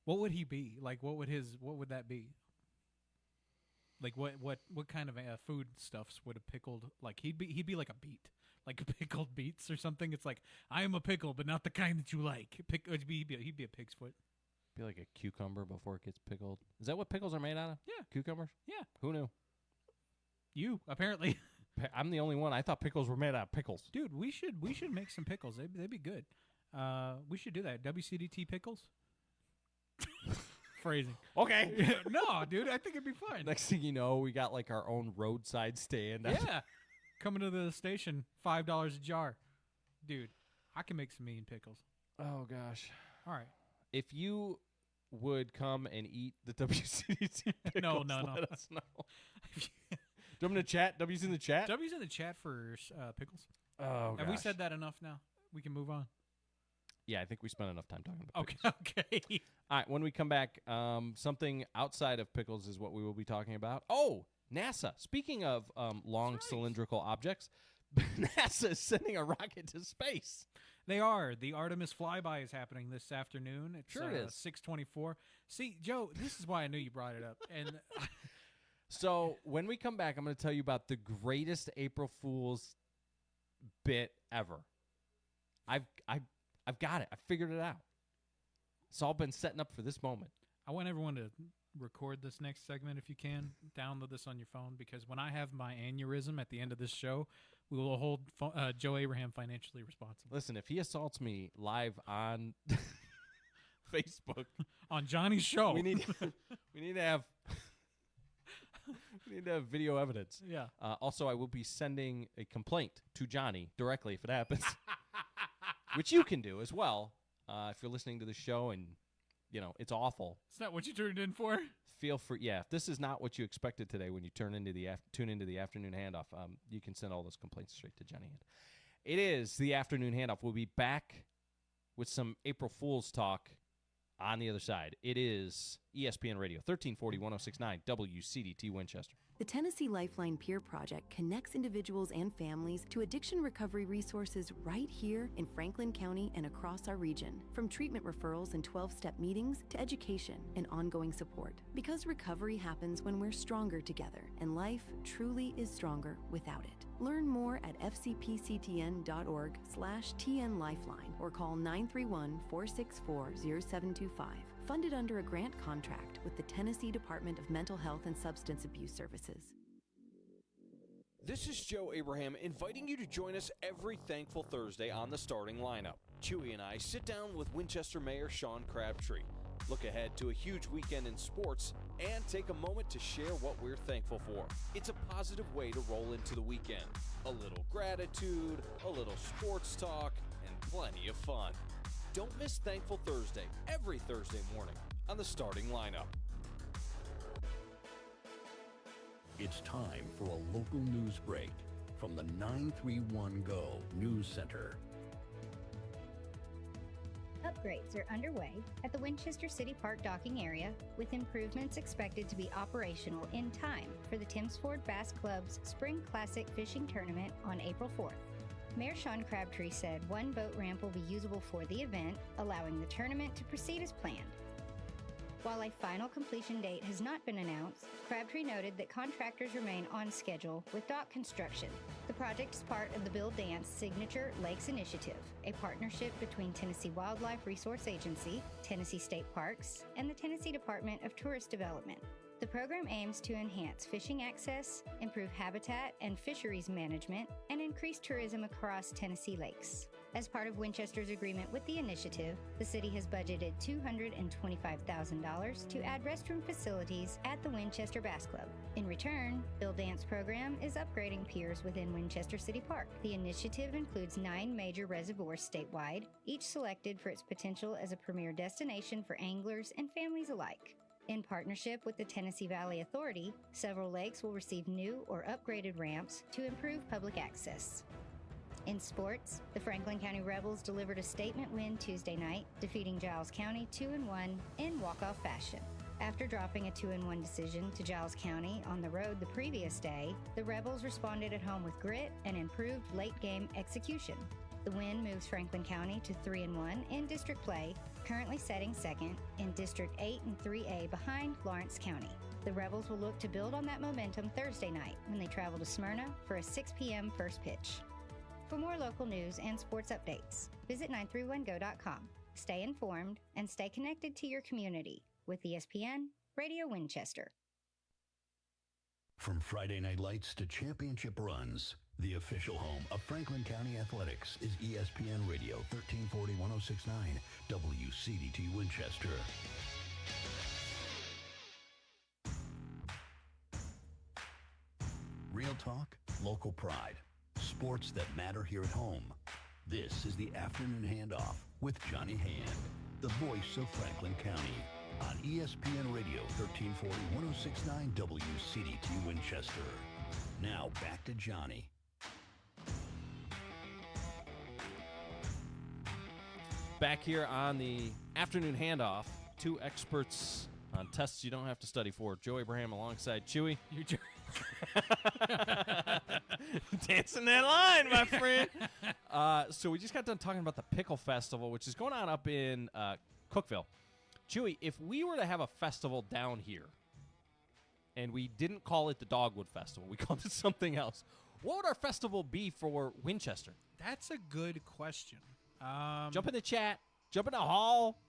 What would he be? Like, what would that be? Like, what kind of food stuffs would a pickled like? He'd be like a beet, like pickled beets or something. It's like I am a pickle, but not the kind that you like. He'd be a pig's foot. Be like a cucumber before it gets pickled. Is that what pickles are made out of? Yeah, cucumbers. Yeah, who knew? You apparently. I'm the only one. I thought pickles were made out of pickles. Dude, we should make some pickles. They'd be good. We should do that. WCDT pickles. paraphrasing. Okay. No, dude, I think it'd be fine. Next thing you know, we got like our own roadside stand. Yeah. Coming to the station, $5 a jar. Dude, I can make some mean pickles. Oh, gosh. All right. If you would come and eat the WCDT pickles, let us know. Do you want me to chat? W's in the chat? W's in the chat for pickles. Oh, Have we said that enough now? We can move on. Yeah, I think we spent enough time talking about pickles. Okay. All right, when we come back, something outside of pickles is what we will be talking about. Oh, NASA. Speaking of long cylindrical objects, NASA is sending a rocket to space. They are. The Artemis flyby is happening this afternoon. It's sure it is. 6:24. See, Joe, this is why I knew you brought it up. And so when we come back, I'm going to tell you about the greatest April Fool's bit ever. I've got it. I figured it out. It's all been setting up for this moment. I want everyone to record this next segment if you can. Download this on your phone, because when I have my aneurysm at the end of this show, we will hold Joe Abraham financially responsible. Listen, if he assaults me live on Facebook on Johnny's show, we need to have video evidence. Yeah. Also, I will be sending a complaint to Johnny directly if it happens, which you can do as well if you're listening to the show and it's awful. It's not what you turned in for. Feel free. Yeah, if this is not what you expected today when you tune into the Afternoon Handoff, you can send all those complaints straight to Johnny. It is the Afternoon Handoff. We'll be back with some April Fool's talk on the other side. It is ESPN Radio 1340 1069 WCDT Winchester. The Tennessee Lifeline Peer Project connects individuals and families to addiction recovery resources right here in Franklin County and across our region. From treatment referrals and 12-step meetings to education and ongoing support. Because recovery happens when we're stronger together, and life truly is stronger without it. Learn more at fcpctn.org/TNLifeline or call 931-464-0725. Funded under a grant contract with the Tennessee Department of Mental Health and Substance Abuse Services. This is Joe Abraham inviting you to join us every Thankful Thursday on the starting lineup. Chewy and I sit down with Winchester Mayor Sean Crabtree, look ahead to a huge weekend in sports, and take a moment to share what we're thankful for. It's a positive way to roll into the weekend. A little gratitude, a little sports talk, and plenty of fun. Don't miss Thankful Thursday every Thursday morning on the starting lineup. It's time for a local news break from the 931 Go News Center. Upgrades are underway at the Winchester City Park docking area, with improvements expected to be operational in time for the Timms Ford Bass Club's Spring Classic Fishing Tournament on April 4th. Mayor Sean Crabtree said one boat ramp will be usable for the event, allowing the tournament to proceed as planned. While a final completion date has not been announced, Crabtree noted that contractors remain on schedule with dock construction. The project is part of the Bill Dance Signature Lakes Initiative, a partnership between Tennessee Wildlife Resource Agency, Tennessee State Parks, and the Tennessee Department of Tourist Development. The program aims to enhance fishing access, improve habitat and fisheries management, and increase tourism across Tennessee lakes. As part of Winchester's agreement with the initiative, the city has budgeted $225,000 to add restroom facilities at the Winchester Bass Club. In return, Bill Dance program is upgrading piers within Winchester City Park. The initiative includes 9 major reservoirs statewide, each selected for its potential as a premier destination for anglers and families alike. In partnership with the Tennessee Valley Authority, several lakes will receive new or upgraded ramps to improve public access. In sports, the Franklin County Rebels delivered a statement win Tuesday night, defeating Giles County 2-1 in walk-off fashion. After dropping a 2-1 decision to Giles County on the road the previous day, the Rebels responded at home with grit and improved late-game execution. The win moves Franklin County to 3-1 in district play, currently setting second in District 8 and 3A behind Lawrence County. The Rebels will look to build on that momentum Thursday night when they travel to Smyrna for a 6 p.m. first pitch. For more local news and sports updates, visit 931go.com. Stay informed and stay connected to your community with ESPN Radio Winchester. From Friday Night Lights to championship runs, the official home of Franklin County Athletics is ESPN Radio 1340 1069 WCDT Winchester. Real talk, local pride. Sports that matter here at home. This is the Afternoon Handoff with Johnny Hand, the voice of Franklin County, on ESPN Radio 1340 1069 WCDT Winchester. Now back to Johnny. Back here on the Afternoon Handoff, two experts on tests you don't have to study for. Joe Abraham alongside Chewy. Dancing that line, my friend. So we just got done talking about the Pickle Festival, which is going on up in Cookeville. Chewy, if we were to have a festival down here, and we didn't call it the Dogwood Festival, we called it something else, what would our festival be for Winchester? That's a good question. Jump in the chat. Jump in the Hall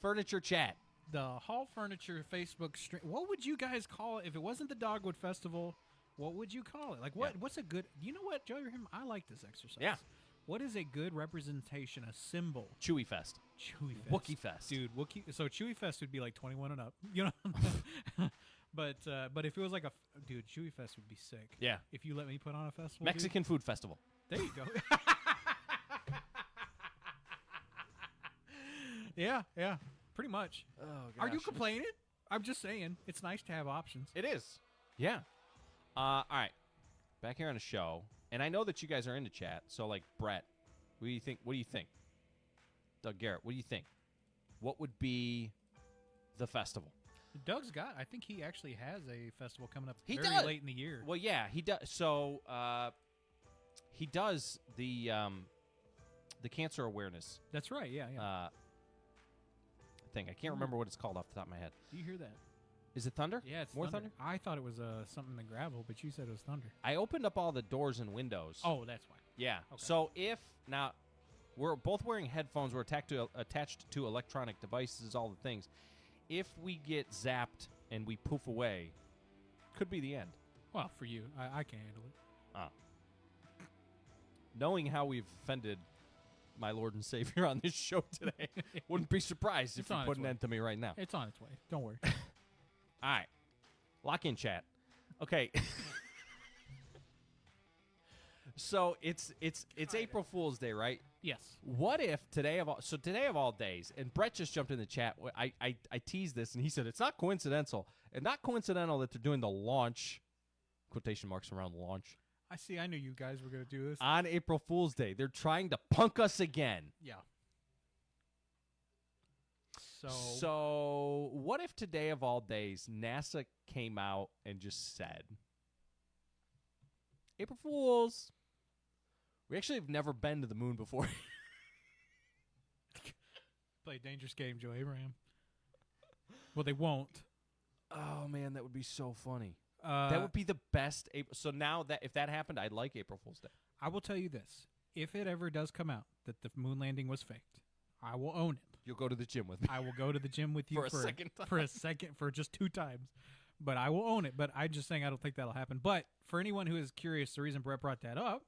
Furniture chat. The Hall Furniture Facebook stream. What would you guys call it if it wasn't the Dogwood Festival? What would you call it? Like what? Yeah. What's a good? You know what, Joe? I like this exercise. Yeah. What is a good representation? A symbol? Chewy Fest. Chewy Fest. Wookie Fest. Dude, Wookie. So Chewy Fest would be like 21 and up. You know. But if it was like dude, Chewy Fest would be sick. Yeah. If you let me put on a festival. Mexican food festival. There you go. Yeah, pretty much. Oh, gosh. Are you complaining? I'm just saying, it's nice to have options. It is. Yeah. All right. Back here on the show, and I know that you guys are into chat, so, like, Brett, what do you think? Doug Garrett, what do you think? What would be the festival? Doug's got, I think he actually has a festival coming up late in the year. Well, yeah, he does. So, he does the cancer awareness. That's right, yeah. Thing. I can't remember what it's called off the top of my head. Do you hear that? Is it thunder? Yeah, it's more thunder. I thought it was something in the gravel, but you said it was thunder. I opened up all the doors and windows. Oh, that's why. Yeah. Okay. So if now we're both wearing headphones, we're attached to electronic devices, all the things. If we get zapped and we poof away, could be the end. Well, for you, I can't handle it. Knowing how we've offended my Lord and Savior on this show today, wouldn't be surprised if you put an end to me right now. It's on its way. Don't worry. All right. Lock in, chat. Okay. So it's April Fool's Day, right? Yes. What if today of all days, and Brett just jumped in the chat. I teased this, and he said it's not coincidental, and not coincidental that they're doing the launch, quotation marks around launch. I knew you guys were going to do this. On April Fool's Day. They're trying to punk us again. Yeah. So what if today of all days, NASA came out and just said, April Fools, we actually have never been to the moon before. Play a dangerous game, Joe Abraham. Well, they won't. Oh, man, that would be so funny. That would be the best. So now that if that happened, I'd like April Fool's Day. I will tell you this: if it ever does come out that the moon landing was faked, I will own it. You'll go to the gym with me. I will go to the gym with you for just 2 times, but I will own it. But I'm just saying I don't think that'll happen. But for anyone who is curious, the reason Brett brought that up,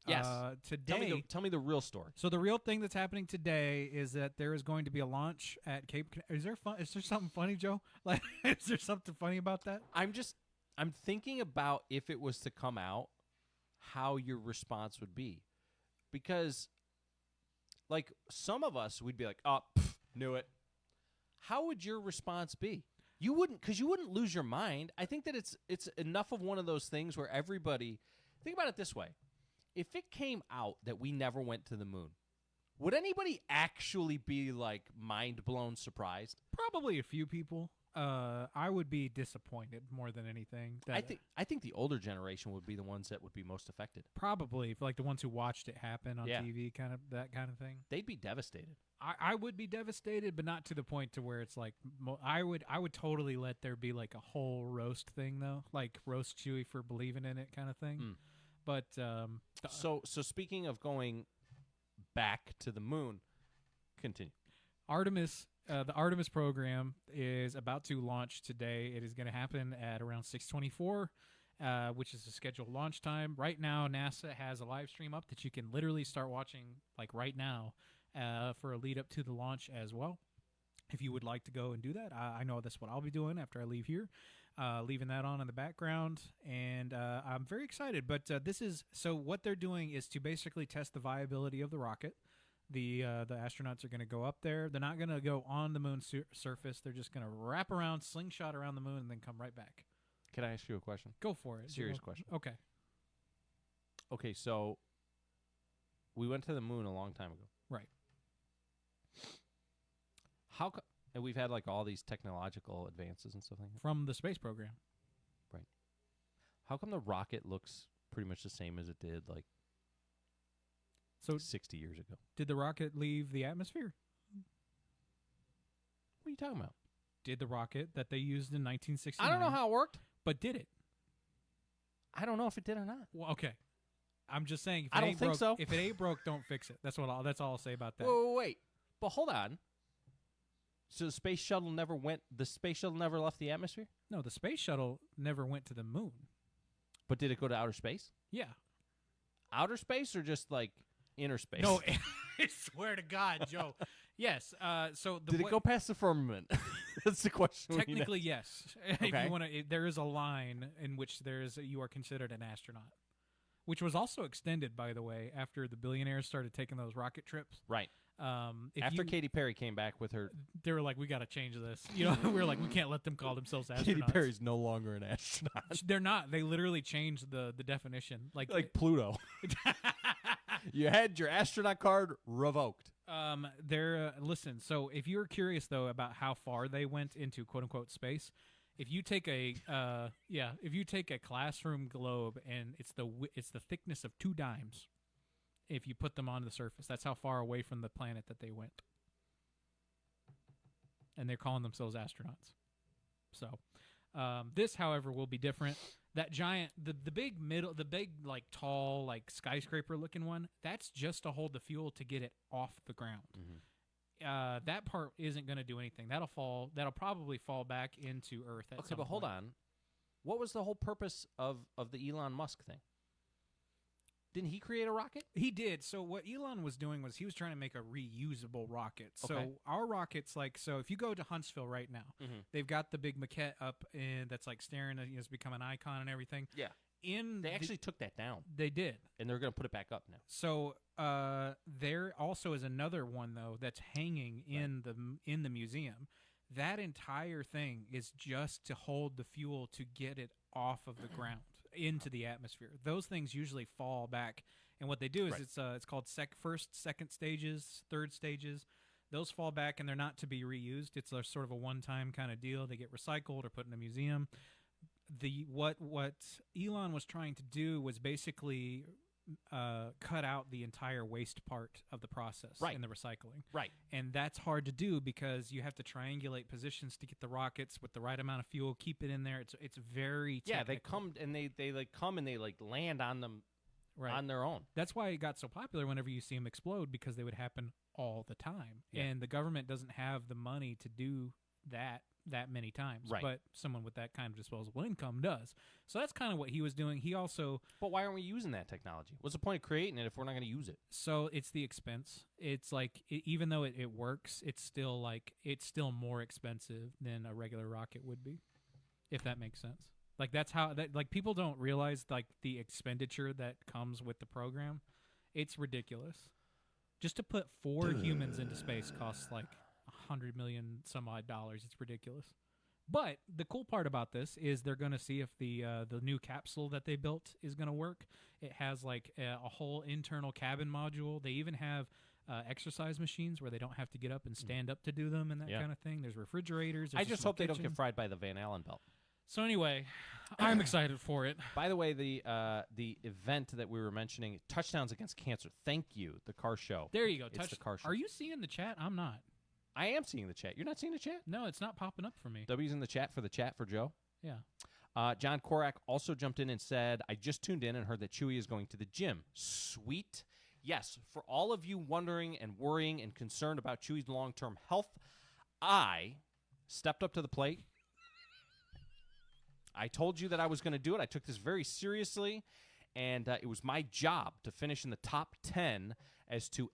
yes, today. Tell me the real story. So the real thing that's happening today is that there is going to be a launch at Cape. Is there something funny, Joe? Like, is there something funny about that? I'm thinking about if it was to come out, how your response would be. Because, like, some of us, we'd be like, oh, knew it. How would your response be? You wouldn't, because you wouldn't lose your mind. I think that it's enough of one of those things where everybody, think about it this way. If it came out that we never went to the moon, would anybody actually be, like, mind-blown surprised? Probably a few people. I would be disappointed more than anything. I think the older generation would be the ones that would be most affected. Probably, like the ones who watched it happen on TV, that kind of thing. They'd be devastated. I would be devastated, but not to the point to where it's like I would totally let there be like a whole roast thing though, like roast Chewy for believing in it kind of thing. But so speaking of going back to the moon, continue. Artemis. The Artemis program is about to launch today. It is going to happen at around 6:24, which is the scheduled launch time. Right now, NASA has a live stream up that you can literally start watching like right now for a lead up to the launch as well. if you would like to go and do that, I know that's what I'll be doing after I leave here, leaving that on in the background, and I'm very excited. But what they're doing is to basically test the viability of the rocket. The astronauts are going to go up there. They're not going to go on the moon's surface. They're just going to wrap around, slingshot around the moon, and then come right back. Can I ask you a question? Go for it. Serious question. Okay. Okay, so we went to the moon a long time ago. Right. And we've had like all these technological advances and stuff like that. From the space program. Right. How come the rocket looks pretty much the same as it did like 60 years ago? Did the rocket leave the atmosphere? What are you talking about? Did the rocket that they used in 1969? I don't know how it worked. But did it? I don't know if it did or not. Well, okay. I'm just saying. I don't think so. If it ain't broke, don't fix it. That's all I'll say about that. Wait. But hold on. So the space shuttle never left the atmosphere? No, the space shuttle never went to the moon. But did it go to outer space? Yeah. Outer space or just like inner space? No, I swear to God, Joe. Yes. Did it go past the firmament? That's the question. Technically, yes. Okay. If you want to, there is a line in which you are considered an astronaut, which was also extended, by the way, after the billionaires started taking those rocket trips. Right. After Katy Perry came back with her, they were like, "We got to change this." You know, we were like, "We can't let them call themselves astronauts." Katy Perry's no longer an astronaut. They're not. They literally changed the definition, like Pluto. You had your astronaut card revoked. Listen. So if you're curious though about how far they went into quote unquote space, if you take a classroom globe and it's the thickness of 2 dimes. If you put them on the surface, that's how far away from the planet that they went. And they're calling themselves astronauts. So, this, however, will be different. That giant, the big like tall, like skyscraper looking one, that's just to hold the fuel to get it off the ground. Mm-hmm. That part isn't going to do anything. That'll probably fall back into Earth at some point. Hold on. What was the whole purpose of the Elon Musk thing? Didn't he create a rocket? He did. So what Elon was doing was he was trying to make a reusable rocket. So our rockets, if you go to Huntsville right now, they've got the big maquette up and that's like staring at it's become an icon and everything. Yeah. They actually took that down. They did. And they're going to put it back up now. So there also is another one though that's hanging in the museum. That entire thing is just to hold the fuel to get it off of the ground into the atmosphere. Those things usually fall back, and what they do is it's called first, second stages, third stages. Those fall back, and they're not to be reused. It's a sort of a one-time kind of deal. They get recycled or put in a museum. What Elon was trying to do was basically cut out the entire waste part of the process in the recycling. Right. And that's hard to do because you have to triangulate positions to get the rockets with the right amount of fuel, keep it in there. It's very technical. Yeah, they come and they land on them on their own. That's why it got so popular whenever you see them explode, because they would happen all the time. Yeah. And the government doesn't have the money to do that many times. Right. But someone with that kind of disposable income does. So that's kind of what he was doing. He also... But why aren't we using that technology? What's the point of creating it if we're not going to use it? So it's the expense. It's like, even though it works, it's still more expensive than a regular rocket would be, if that makes sense. Like that's how people don't realize like the expenditure that comes with the program. It's ridiculous. Just to put 4 humans into space costs like $100 million some odd dollars. It's ridiculous. But the cool part about this is they're going to see if the new capsule that they built is going to work. It has like a whole internal cabin module. They even have exercise machines where they don't have to get up and stand up to do them and that kind of thing. There's refrigerators. I just hope they don't get fried by the Van Allen belt. So anyway, I'm excited for it. By the way, the event that we were mentioning, Touchdowns Against Cancer. Thank you, the car show. There you go. It's the car show. Are you seeing the chat? I'm not. I am seeing the chat. You're not seeing the chat? No, it's not popping up for me. W's in the chat for Joe. Yeah. John Korak also jumped in and said, I just tuned in and heard that Chewy is going to the gym. Sweet. Yes, for all of you wondering and worrying and concerned about Chewy's long-term health, I stepped up to the plate. I told you that I was going to do it. I took this very seriously, and it was my job to finish in the top 10 as to,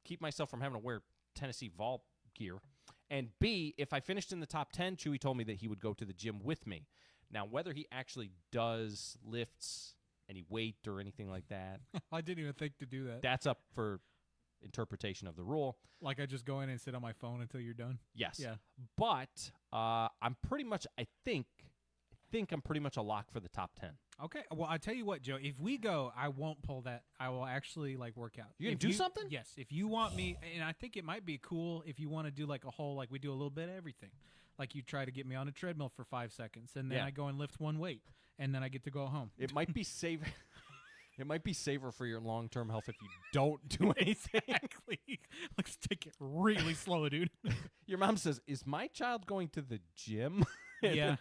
keep myself from having to wear Tennessee Vol gear, And B, if I finished in the top 10, Chewy told me that he would go to the gym with me. Now, whether he actually does lifts, any weight or anything like that. I didn't even think to do that. That's up for interpretation of the rule. Like I just go in and sit on my phone until you're done? Yes. Yeah. But I'm pretty much, I think I'm pretty much a lock for the top 10. Okay. Well, I tell you what, Joe, if we go, I won't pull that. I will actually work out. You gonna do something? Yes. If you want me, and I think it might be cool if you want to do a whole, we do a little bit of everything. Like you try to get me on a treadmill for 5 seconds, and then I go and lift one weight, and then I get to go home. It might be safer. It might be safer for your long-term health if you don't do anything. Exactly. Let's take it really slow, dude. Your mom says, "Is my child going to the gym?" Yeah.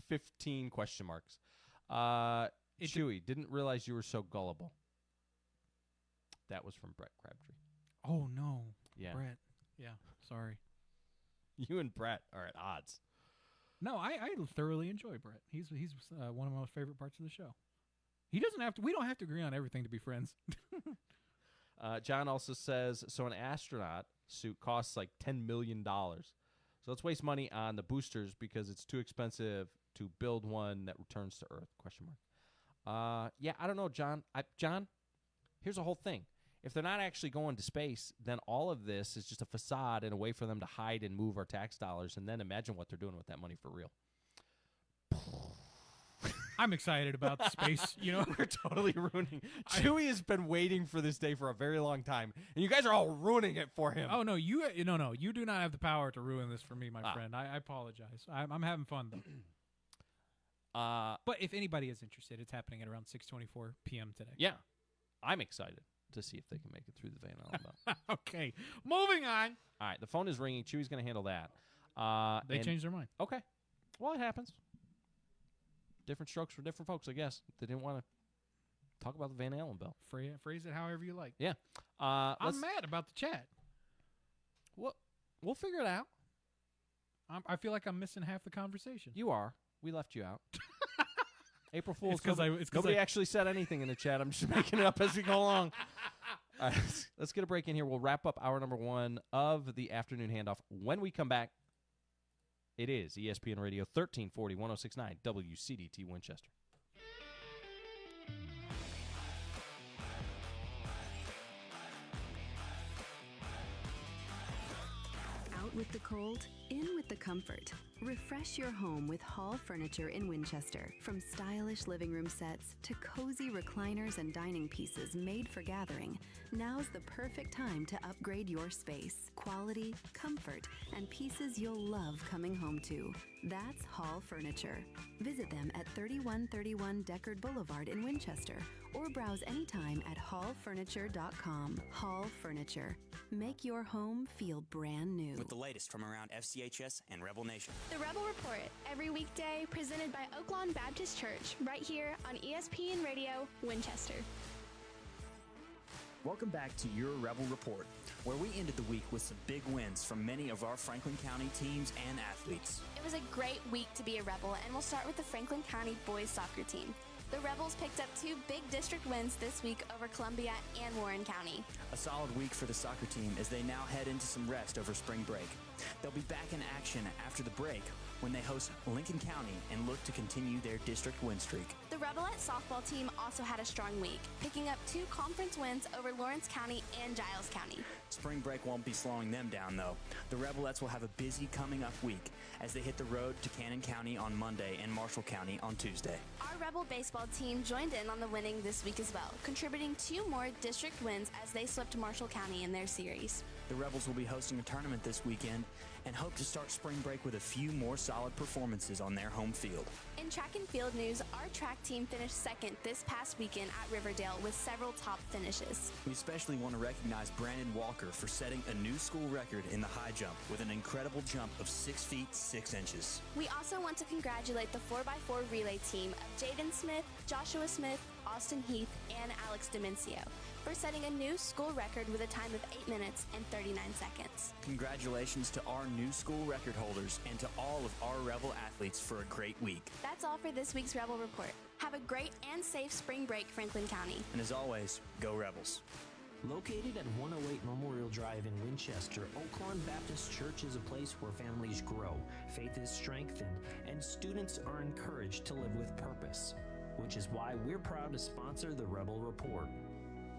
15 question marks. Chewy, didn't realize you were so gullible. That was from Brett Crabtree. Oh, no. Yeah. Brett. Yeah. Sorry. You and Brett are at odds. No, I thoroughly enjoy Brett. He's one of my most favorite parts of the show. He doesn't have to. We don't have to agree on everything to be friends. John also says, so an astronaut suit costs $10 million. So let's waste money on the boosters because it's too expensive to build one that returns to Earth, question mark. Yeah, I don't know, John. John, here's the whole thing. If they're not actually going to space, then all of this is just a facade and a way for them to hide and move our tax dollars, and then imagine what they're doing with that money for real. I'm excited about the space. We're totally ruining. Chewy has been waiting for this day for a very long time, and you guys are all ruining it for him. Oh no, you do not have the power to ruin this for me, my friend. I apologize. I'm having fun though. But if anybody is interested, it's happening at around 6:24 p.m. today. Yeah, I'm excited to see if they can make it through the Van Allen Bell. Okay, moving on. All right, the phone is ringing. Chewy's going to handle that. They changed their mind. Okay, well, it happens. Different strokes for different folks, I guess. They didn't want to talk about the Van Allen Bell. Phrase it however you like. Yeah. I'm mad about the chat. We'll figure it out. I feel like I'm missing half the conversation. You are. We left you out. April Fool's. Nobody actually said anything in the chat. I'm just making it up as we go along. All right, let's get a break in here. We'll wrap up hour number 1 of the afternoon handoff. When we come back, it is ESPN Radio 1340 1069 WCDT Winchester. Out with the cold, in with the comfort. Refresh your home with Hall Furniture in Winchester. From stylish living room sets to cozy recliners and dining pieces made for gathering, now's the perfect time to upgrade your space. Quality, comfort, and pieces you'll love coming home to. That's Hall Furniture. Visit them at 3131 Deckard Boulevard in Winchester or browse anytime at hallfurniture.com. Hall Furniture. Make your home feel brand new. With the latest from around FCHS and Rebel Nation. The Rebel Report, every weekday presented by Oaklawn Baptist Church, right here on ESPN Radio Winchester. Welcome back to your Rebel Report, where we ended the week with some big wins from many of our Franklin County teams and athletes. It was a great week to be a Rebel, and we'll start with the Franklin County boys soccer team. The Rebels picked up 2 big district wins this week over Columbia and Warren County. A solid week for the soccer team as they now head into some rest over spring break. They'll be back in action after the break when they host Lincoln County and look to continue their district win streak. The Rebelette softball team also had a strong week, picking up 2 conference wins over Lawrence County and Giles County. Spring break won't be slowing them down, though. The Rebelettes will have a busy coming up week as they hit the road to Cannon County on Monday and Marshall County on Tuesday. Our Rebel baseball team joined in on the winning this week as well, contributing 2 more district wins as they swept Marshall County in their series. The Rebels will be hosting a tournament this weekend and hope to start spring break with a few more solid performances on their home field. In track and field news, our track team finished second this past weekend at Riverdale with several top finishes. We especially want to recognize Brandon Walker for setting a new school record in the high jump with an incredible jump of 6 feet 6 inches. We also want to congratulate the 4x4 relay team of Jaden Smith, Joshua Smith, Austin Heath, and Alex Demencio for setting a new school record with a time of 8 minutes and 39 seconds. Congratulations to our new school record holders and to all of our Rebel athletes for a great week. That's all for this week's Rebel Report. Have a great and safe spring break, Franklin County. And as always, go Rebels. Located at 108 Memorial Drive in Winchester, Oak Lawn Baptist Church is a place where families grow, faith is strengthened, and students are encouraged to live with purpose, which is why we're proud to sponsor the Rebel Report.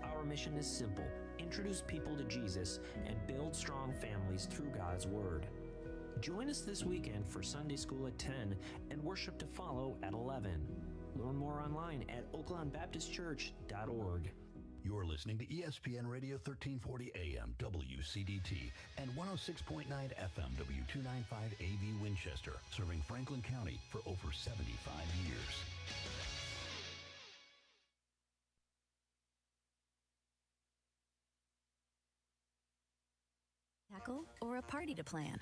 Our mission is simple: introduce people to Jesus and build strong families through God's Word. Join us this weekend for Sunday school at 10 and worship to follow at 11. Learn more online at oaklawnbaptistchurch.org. You're listening to ESPN Radio 1340 AM WCDT and 106.9 FM W295 AV Winchester, serving Franklin County for over 75 years. Tackle or a party to plan?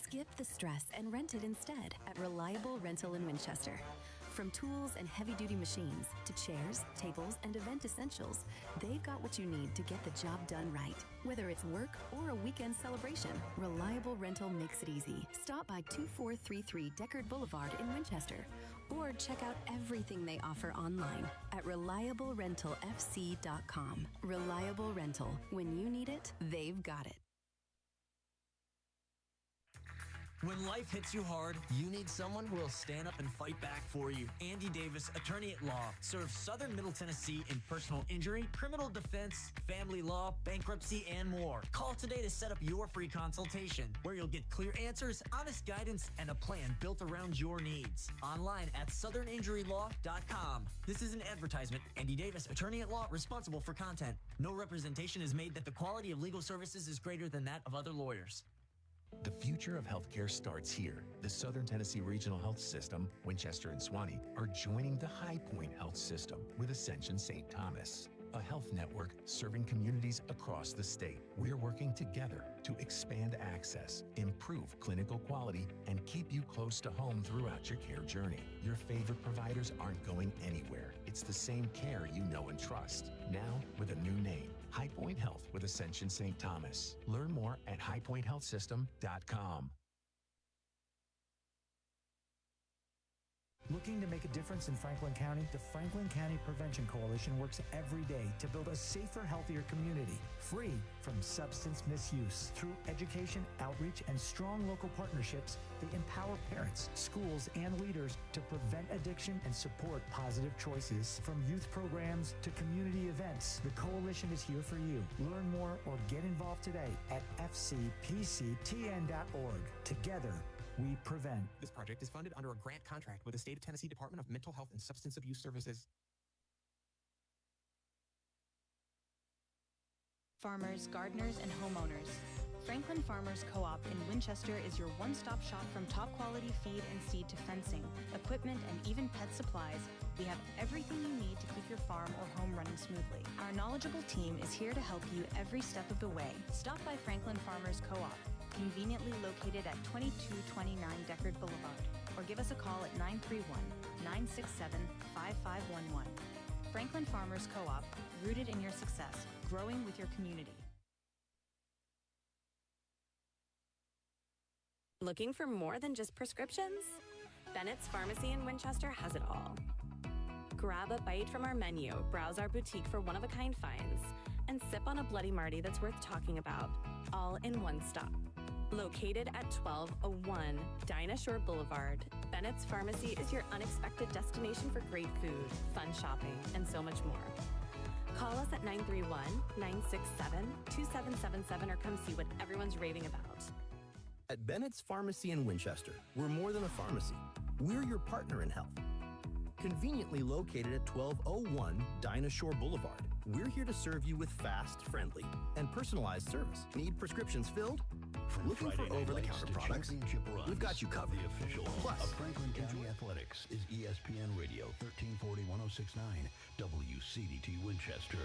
Skip the stress and rent it instead at Reliable Rental in Winchester. From tools and heavy-duty machines to chairs, tables, and event essentials, they've got what you need to get the job done right. Whether it's work or a weekend celebration, Reliable Rental makes it easy. Stop by 2433 Deckard Boulevard in Winchester, or check out everything they offer online at reliablerentalfc.com. Reliable Rental. When you need it, they've got it. When life hits you hard, you need someone who will stand up and fight back for you. Andy Davis, attorney at law, serves Southern Middle Tennessee in personal injury, criminal defense, family law, bankruptcy, and more. Call today to set up your free consultation, where you'll get clear answers, honest guidance, and a plan built around your needs. Online at southerninjurylaw.com. This is an advertisement. Andy Davis, attorney at law, responsible for content. No representation is made that the quality of legal services is greater than that of other lawyers. The future of healthcare starts here. The Southern Tennessee Regional Health System, Winchester and Suwannee, are joining the High Point Health System with Ascension St. Thomas, a health network serving communities across the state. We're working together to expand access, improve clinical quality, and keep you close to home throughout your care journey. Your favorite providers aren't going anywhere. It's the same care you know and trust, now with a new name. High Point Health with Ascension St. Thomas. Learn more at highpointhealthsystem.com. Looking to make a difference in Franklin County? The Franklin County Prevention Coalition works every day to build a safer, healthier community, free from substance misuse. Through education, outreach, and strong local partnerships, they empower parents, schools, and leaders to prevent addiction and support positive choices. From youth programs to community events, the coalition is here for you. Learn more or get involved today at fcpctn.org. Together, we prevent. This project is funded under a grant contract with the State of Tennessee Department of Mental Health and Substance Abuse Services. Farmers, gardeners, and homeowners. Franklin Farmers Co-op in Winchester is your one-stop shop. From top quality feed and seed to fencing, equipment, and even pet supplies. We have everything you need to keep your farm or home running smoothly. Our knowledgeable team is here to help you every step of the way. Stop by Franklin Farmers Co-op, conveniently located at 2229 Deckard Boulevard, or give us a call at 931-967-5511. Franklin Farmers Co-op, rooted in your success, growing with your community. Looking for more than just prescriptions? Bennett's Pharmacy in Winchester has it all. Grab a bite from our menu, browse our boutique for one-of-a-kind finds, and sip on a Bloody Marty that's worth talking about, all in one stop. Located at 1201 Dinah Shore Boulevard, Bennett's Pharmacy is your unexpected destination for great food, fun shopping, and so much more. Call us at 931-967-2777 or come see what everyone's raving about. At Bennett's Pharmacy in Winchester, we're more than a pharmacy. We're your partner in health. Conveniently located at 1201 Dinah Shore Boulevard, we're here to serve you with fast, friendly, and personalized service. Need prescriptions filled? Looking for over-the-counter products? We've got you covered. The official Plus, of Franklin County Athletics is ESPN Radio 1340-1069 WCDT Winchester.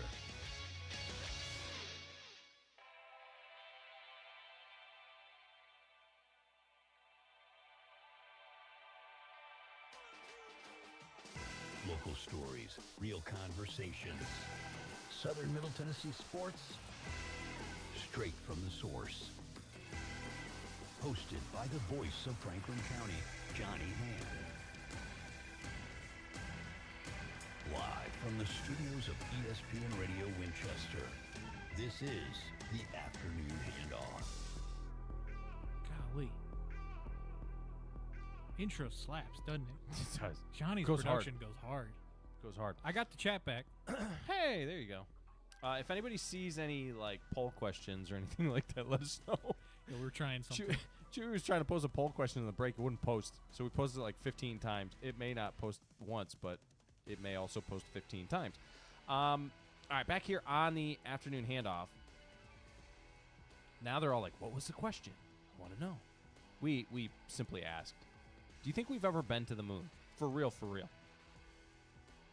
Local stories, real conversations. Southern Middle Tennessee sports, straight from the source. Hosted by the voice of Franklin County, Johnny Hand. Live from the studios of ESPN Radio Winchester, This is the Afternoon Handoff. Golly. Intro slaps, doesn't it? It does. Johnny's Goes production hard. goes hard. Goes hard. I got the chat back. Hey, there you go. If anybody sees any like poll questions or anything like that, let us know. Yeah, we're trying something. Chewy was trying to pose a poll question in the break. It wouldn't post, so we posted it like 15 times. It may not post once, but it may also post 15 times. All right, back here on the Afternoon Handoff. Now they're all like, "What was the question? I want to know." We simply asked, "Do you think we've ever been to the moon? For real, for real."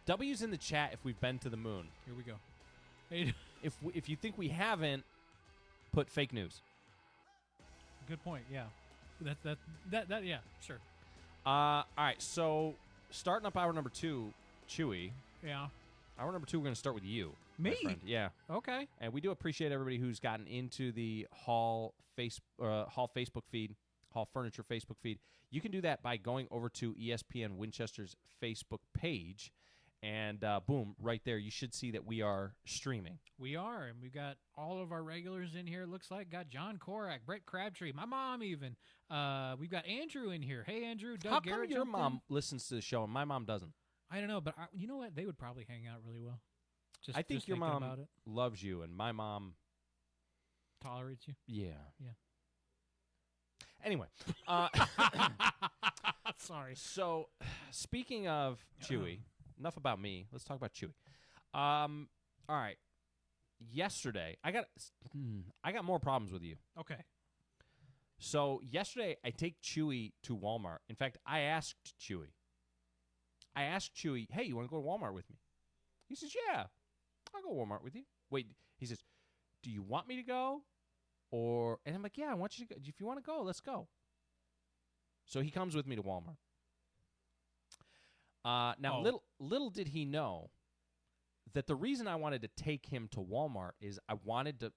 W's in the chat if we've been to the moon. Here we go. Hey. If you think we haven't, put fake news. Good point. Yeah, that yeah, sure. All right, so starting up hour number 2, Chewy. Yeah. Hour number 2, we're going to start with you. Me? My friend. Yeah. Okay. And we do appreciate everybody who's gotten into the Hall Facebook feed, Hall Furniture Facebook feed. You can do that by going over to ESPN Winchester's Facebook page. And boom, right there, you should see that we are streaming. We are, and we've got all of our regulars in here, it looks like. Got John Korak, Brett Crabtree, my mom even. We've got Andrew in here. Hey, Andrew. Doug How Garrett come your jumped mom in? listens to the show and my mom doesn't? I don't know, but you know what? They would probably hang out really well. I think just your thinking mom about it. loves you, and my mom Tolerates you? Yeah. Yeah. Anyway. Sorry. So, speaking of Chewy, enough about me. Let's talk about Chewy. All right. Yesterday, I got more problems with you. Okay. So, yesterday, I take Chewy to Walmart. In fact, I asked Chewy, hey, you want to go to Walmart with me? He says, yeah, I'll go to Walmart with you. Wait, he says, do you want me to go? And I'm like, yeah, I want you to go. If you want to go, let's go. So he comes with me to Walmart. Now, little did he know that the reason I wanted to take him to Walmart is I wanted to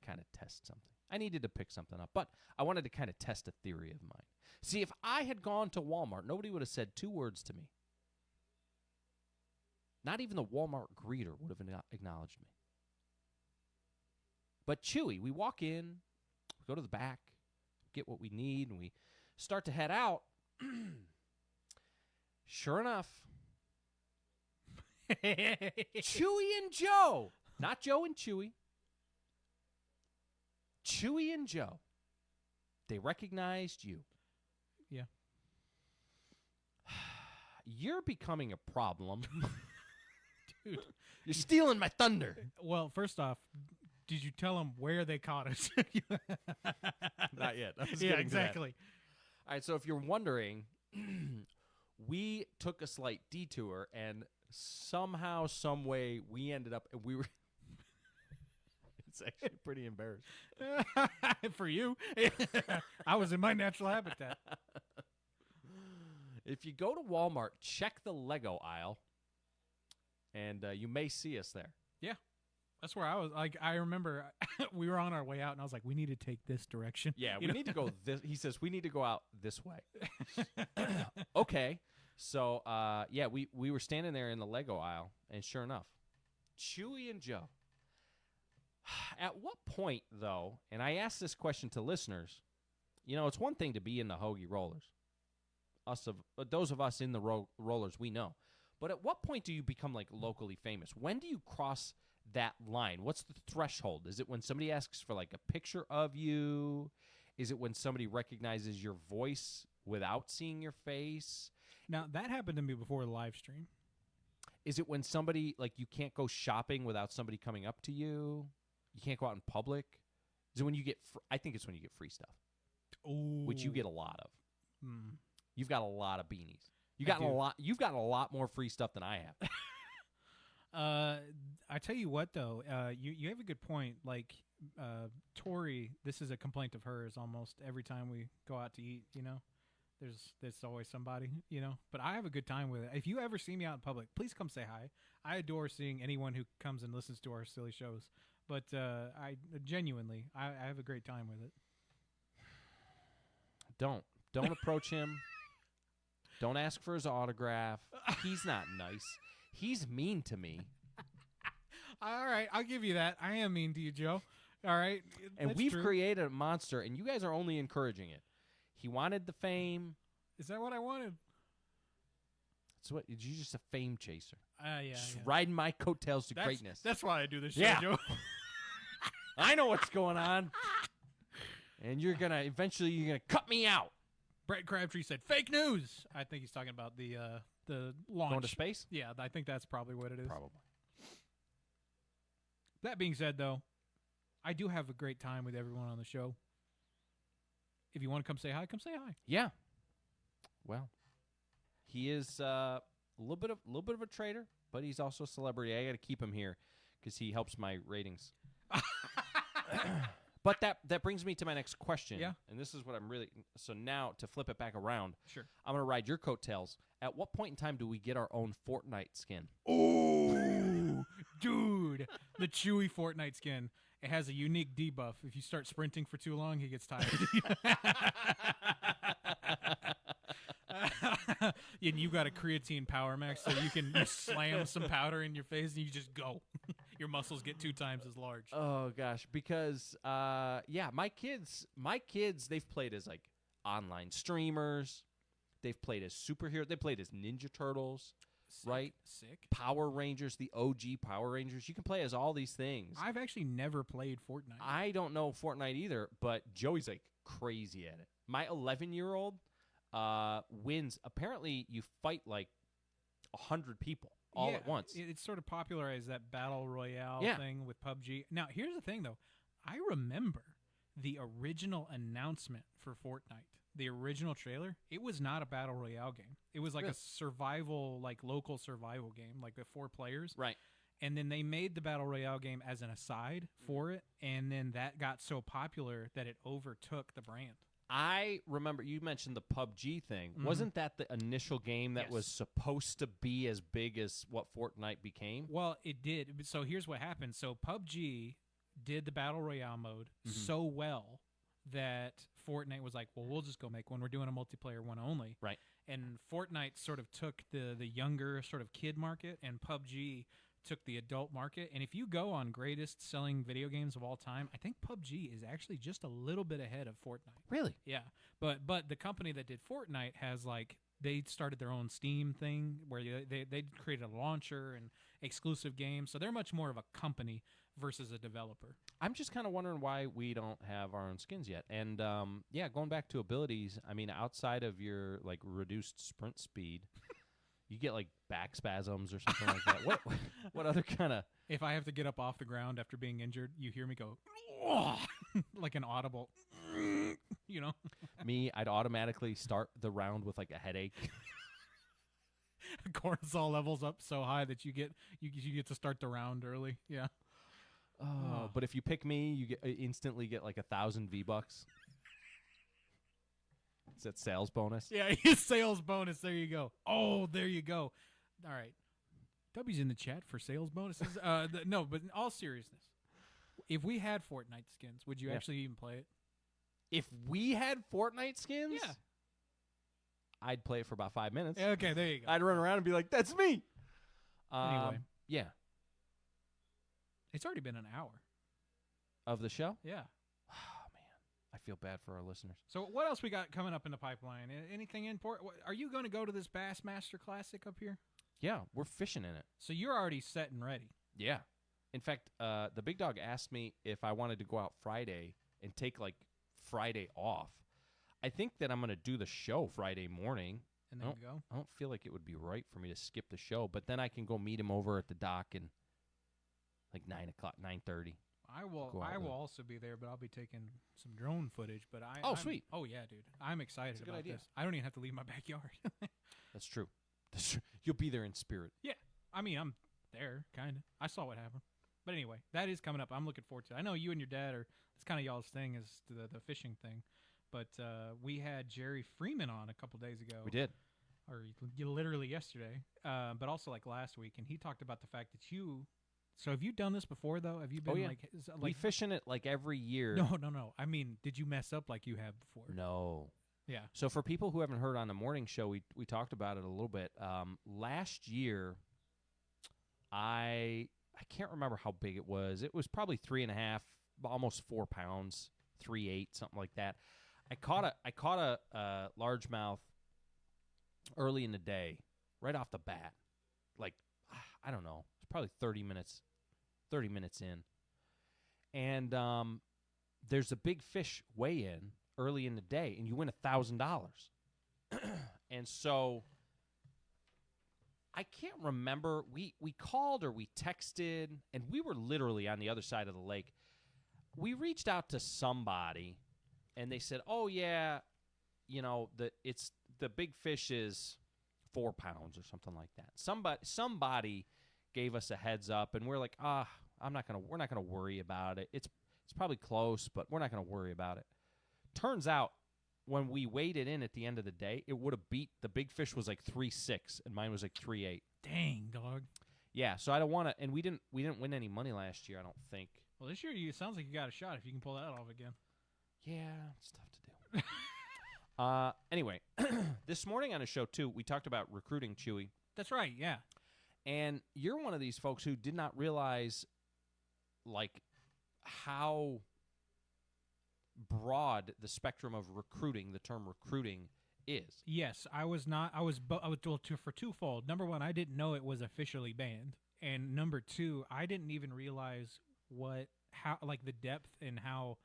kind of test something. I needed to pick something up, but I wanted to kind of test a theory of mine. See, if I had gone to Walmart, nobody would have said 2 words to me. Not even the Walmart greeter would have acknowledged me. But Chewy, we walk in, we go to the back, get what we need, and we start to head out. Sure enough, Chewy and Joe, not Joe and Chewy, Chewy and Joe, they recognized you. Yeah. You're becoming a problem. Dude. You're stealing my thunder. Well, first off, did you tell them where they caught us? Not yet. Yeah, exactly. All right, so if you're wondering, we took a slight detour, and somehow, some way, we ended up, and we were, it's actually pretty embarrassing. For you. I was in my natural habitat. If you go to Walmart, check the Lego aisle, and you may see us there. Yeah. That's where I was. Like, I remember we were on our way out, and I was like, we need to take this direction. Yeah, we need to go this. He says, we need to go out this way. Okay. So, yeah, we were standing there in the Lego aisle, and sure enough, Chewy and Joe. At what point, though, and I asked this question to listeners, it's one thing to be in the Hoagie Rollers. Those of us in the rollers, we know. But at what point do you become, like, locally famous? When do you cross that line? What's the threshold? Is it when somebody asks for, like, a picture of you? Is it when somebody recognizes your voice without seeing your face? Now, that happened to me before the live stream. Is it when somebody, like, you can't go shopping without somebody coming up to you? You can't go out in public? Is it when you get I think it's when you get free stuff. Ooh. Which you get a lot of. Mm. You've got a lot of beanies. You've gotten a lot more free stuff than I have. I tell you what, though, you have a good point. Like, Tori, this is a complaint of hers almost every time we go out to eat, There's always somebody, But I have a good time with it. If you ever see me out in public, please come say hi. I adore seeing anyone who comes and listens to our silly shows. But I genuinely, I have a great time with it. Don't approach him. Don't ask for his autograph. He's not nice. He's mean to me. All right, I'll give you that. I am mean to you, Joe. All right. And we've created a monster, and you guys are only encouraging it. He wanted the fame. Is that what I wanted? So what? You're just a fame chaser. Yeah. Just riding my coattails to greatness. That's why I do this show, Yeah. Joe. I know what's going on. And you're going to cut me out. Brett Crabtree said, fake news. I think he's talking about the launch. Going to space? Yeah, I think that's probably what it is. Probably. That being said, though, I do have a great time with everyone on the show. If you want to come say hi, come say hi. Yeah. Well, he is a little bit of a traitor, but he's also a celebrity. I got to keep him here because he helps my ratings. But that brings me to my next question. Yeah. And this is what I'm really – so now to flip it back around. Sure. I'm going to ride your coattails. At what point in time do we get our own Fortnite skin? Oh, dude. The Chewy Fortnite skin. It has a unique debuff. If you start sprinting for too long, he gets tired. And you got a creatine Power Max, so you can slam some powder in your face and you just go. Your muscles get 2 times as large. Oh gosh, because my kids, they've played as like online streamers. They've played as superheroes. They played as Ninja Turtles, right? Sick. Power Rangers, the OG Power Rangers. You can play as all these things. I've actually never played Fortnite. I don't know Fortnite either, but Joey's like crazy at it. My 11-year-old wins. Apparently, you fight like 100 people all at once. It's sort of popularized that battle royale thing with PUBG. Now, here's the thing, though. I remember the original announcement for Fortnite, the original trailer. It was not a battle royale game. It was like a survival, like local survival game, like the 4 players. Right. And then they made the battle royale game as an aside for it, and then that got so popular that it overtook the brand. I remember you mentioned the PUBG thing. Mm-hmm. Wasn't that the initial game that was supposed to be as big as what Fortnite became? Well, it did. So here's what happened. So PUBG did the Battle Royale mode so well that Fortnite was like, well, we'll just go make one. We're doing a multiplayer one only. Right. And Fortnite sort of took the younger sort of kid market, and PUBG took the adult market. And if you go on greatest selling video games of all time, I think PUBG is actually just a little bit ahead of Fortnite. Really? Yeah. But the company that did Fortnite has they started their own Steam thing where they created a launcher and exclusive games. So they're much more of a company versus a developer. I'm just kind of wondering why we don't have our own skins yet. And going back to abilities, I mean, outside of your like reduced sprint speed, you get like back spasms or something like that. What other kind of? If I have to get up off the ground after being injured, you hear me go like an audible, you know. Me, I'd automatically start the round with like a headache. Cortisol levels up so high that you get to start the round early. Yeah. Oh, but if you pick me, you instantly get like 1,000 V-Bucks. It's that sales bonus. Yeah, his sales bonus. There you go. Oh, there you go. All right. W's in the chat for sales bonuses. No, but in all seriousness, if we had Fortnite skins, would you actually even play it? If we had Fortnite skins? Yeah. I'd play it for about 5 minutes. Okay, there you go. I'd run around and be like, that's me. Anyway. Yeah. It's already been an hour. Of the show? Yeah. Oh, man. I feel bad for our listeners. So what else we got coming up in the pipeline? Anything important? Are you going to go to this Bassmaster Classic up here? Yeah, we're fishing in it. So you're already set and ready. Yeah. In fact, the big dog asked me if I wanted to go out Friday and take, like, Friday off. I think that I'm going to do the show Friday morning. And then go? I don't feel like it would be right for me to skip the show, but then I can go meet him over at the dock and like 9 o'clock, 9:30. I will also be there, but I'll be taking some drone footage. But sweet. Oh yeah, dude, I'm excited about this. I don't even have to leave my backyard. That's true. That's true. You'll be there in spirit. Yeah, I mean I'm there, kind of. I saw what happened. But anyway, that is coming up. I'm looking forward to it. I know you and your dad it's kind of y'all's thing is the fishing thing. But we had Jerry Freeman on a couple days ago. We did. Or literally yesterday, but also like last week. And he talked about the fact that so have you done this before, though? Have you been like we fish in it like every year. No. I mean, did you mess up like you have before? No. Yeah. So for people who haven't heard on the morning show, we talked about it a little bit. Last year, I I can't remember how big it was. It was probably 3.5, almost 4 pounds, 3.8, something like that. I caught a largemouth early in the day, right off the bat. Like, I don't know, it's probably 30 minutes in. And there's a big fish weigh-in early in the day, and you win $1,000. And so I can't remember. We called or we texted, and we were literally on the other side of the lake. We reached out to somebody, and they said, "Oh yeah, the big fish is 4 pounds or something like that." Somebody gave us a heads up, and we're like, we're not gonna worry about it. It's probably close, but we're not gonna worry about it. Turns out, when we weighed it in at the end of the day, it would have beat the big fish was like 3.6, and mine was like 3.8. Dang, dog. Yeah, so I don't want to, and we didn't win any money last year, I don't think. Well, this year it sounds like you got a shot if you can pull that off again. Yeah, it's tough to do. Anyway, this morning on a show too, we talked about recruiting, Chewy. That's right, yeah. And you're one of these folks who did not realize, like, how broad the spectrum of recruiting, the term recruiting, is. Yes, I was told for twofold. Number one, I didn't know it was officially banned, and number two, I didn't even realize how the depth and how,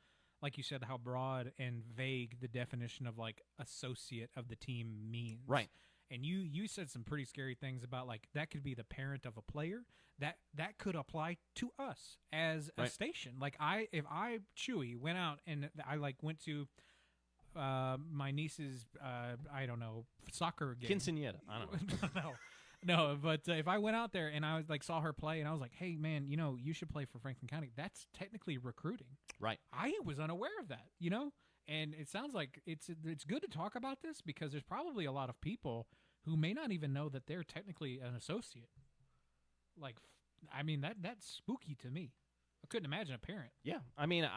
like you said, how broad and vague the definition of like associate of the team means. Right. And you said some pretty scary things about like that could be the parent of a player. That could apply to us as a station. Like if I Chewy went out and I went to my niece's I don't know, soccer game. Quinceañera. I don't know. No, but if I went out there and I was saw her play and I was like, hey man, you should play for Franklin County. That's technically recruiting. Right. I was unaware of that. And it sounds like it's good to talk about this because there's probably a lot of people who may not even know that they're technically an associate. Like, I mean, that's spooky to me. I couldn't imagine a parent. Yeah. I mean,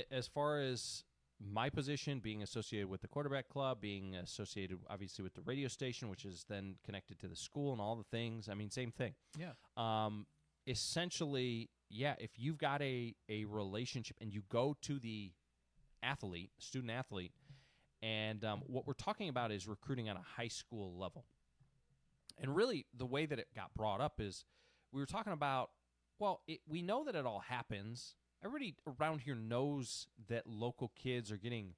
as far as my position, being associated with the quarterback club, being associated, obviously, with the radio station, which is then connected to the school and all the things, I mean, same thing. Yeah. Essentially, yeah, if you've got a relationship and you go to the student athlete, and what we're talking about is recruiting on a high school level. And really, the way that it got brought up is we were talking about, we know that it all happens. Everybody around here knows that local kids are getting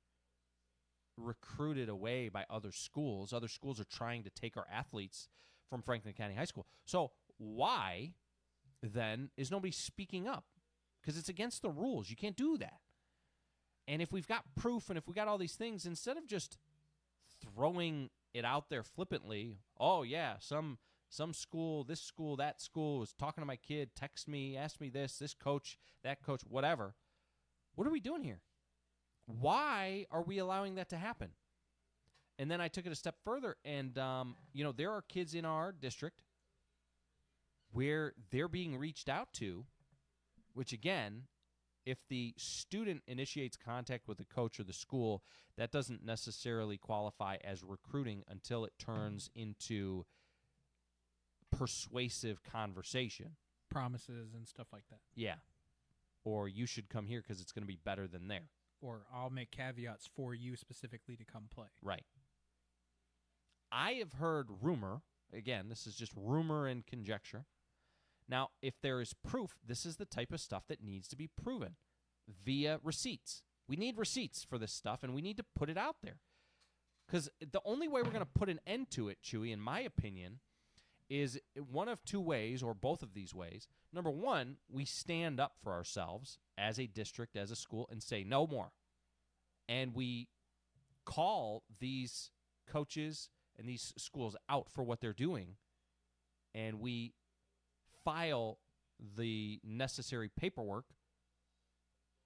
recruited away by other schools. Other schools are trying to take our athletes from Franklin County High School. So why, then, is nobody speaking up? Because it's against the rules. You can't do that. And if we've got proof and if we got all these things, instead of just throwing it out there flippantly, oh, yeah, some school, this school, that school was talking to my kid, text me, asked me this coach, that coach, whatever. What are we doing here? Why are we allowing that to happen? And then I took it a step further, and, there are kids in our district where they're being reached out to, which, again, if the student initiates contact with the coach or the school, that doesn't necessarily qualify as recruiting until it turns into persuasive conversation. Promises and stuff like that. Yeah. Or you should come here because it's going to be better than there. Or I'll make caveats for you specifically to come play. Right. I have heard rumor, again, this is just rumor and conjecture. Now, if there is proof, this is the type of stuff that needs to be proven via receipts. We need receipts for this stuff, and we need to put it out there. Because the only way we're going to put an end to it, Chewy, in my opinion, is one of two ways, or both of these ways. Number one, we stand up for ourselves as a district, as a school, and say no more. And we call these coaches and these schools out for what they're doing, and we file the necessary paperwork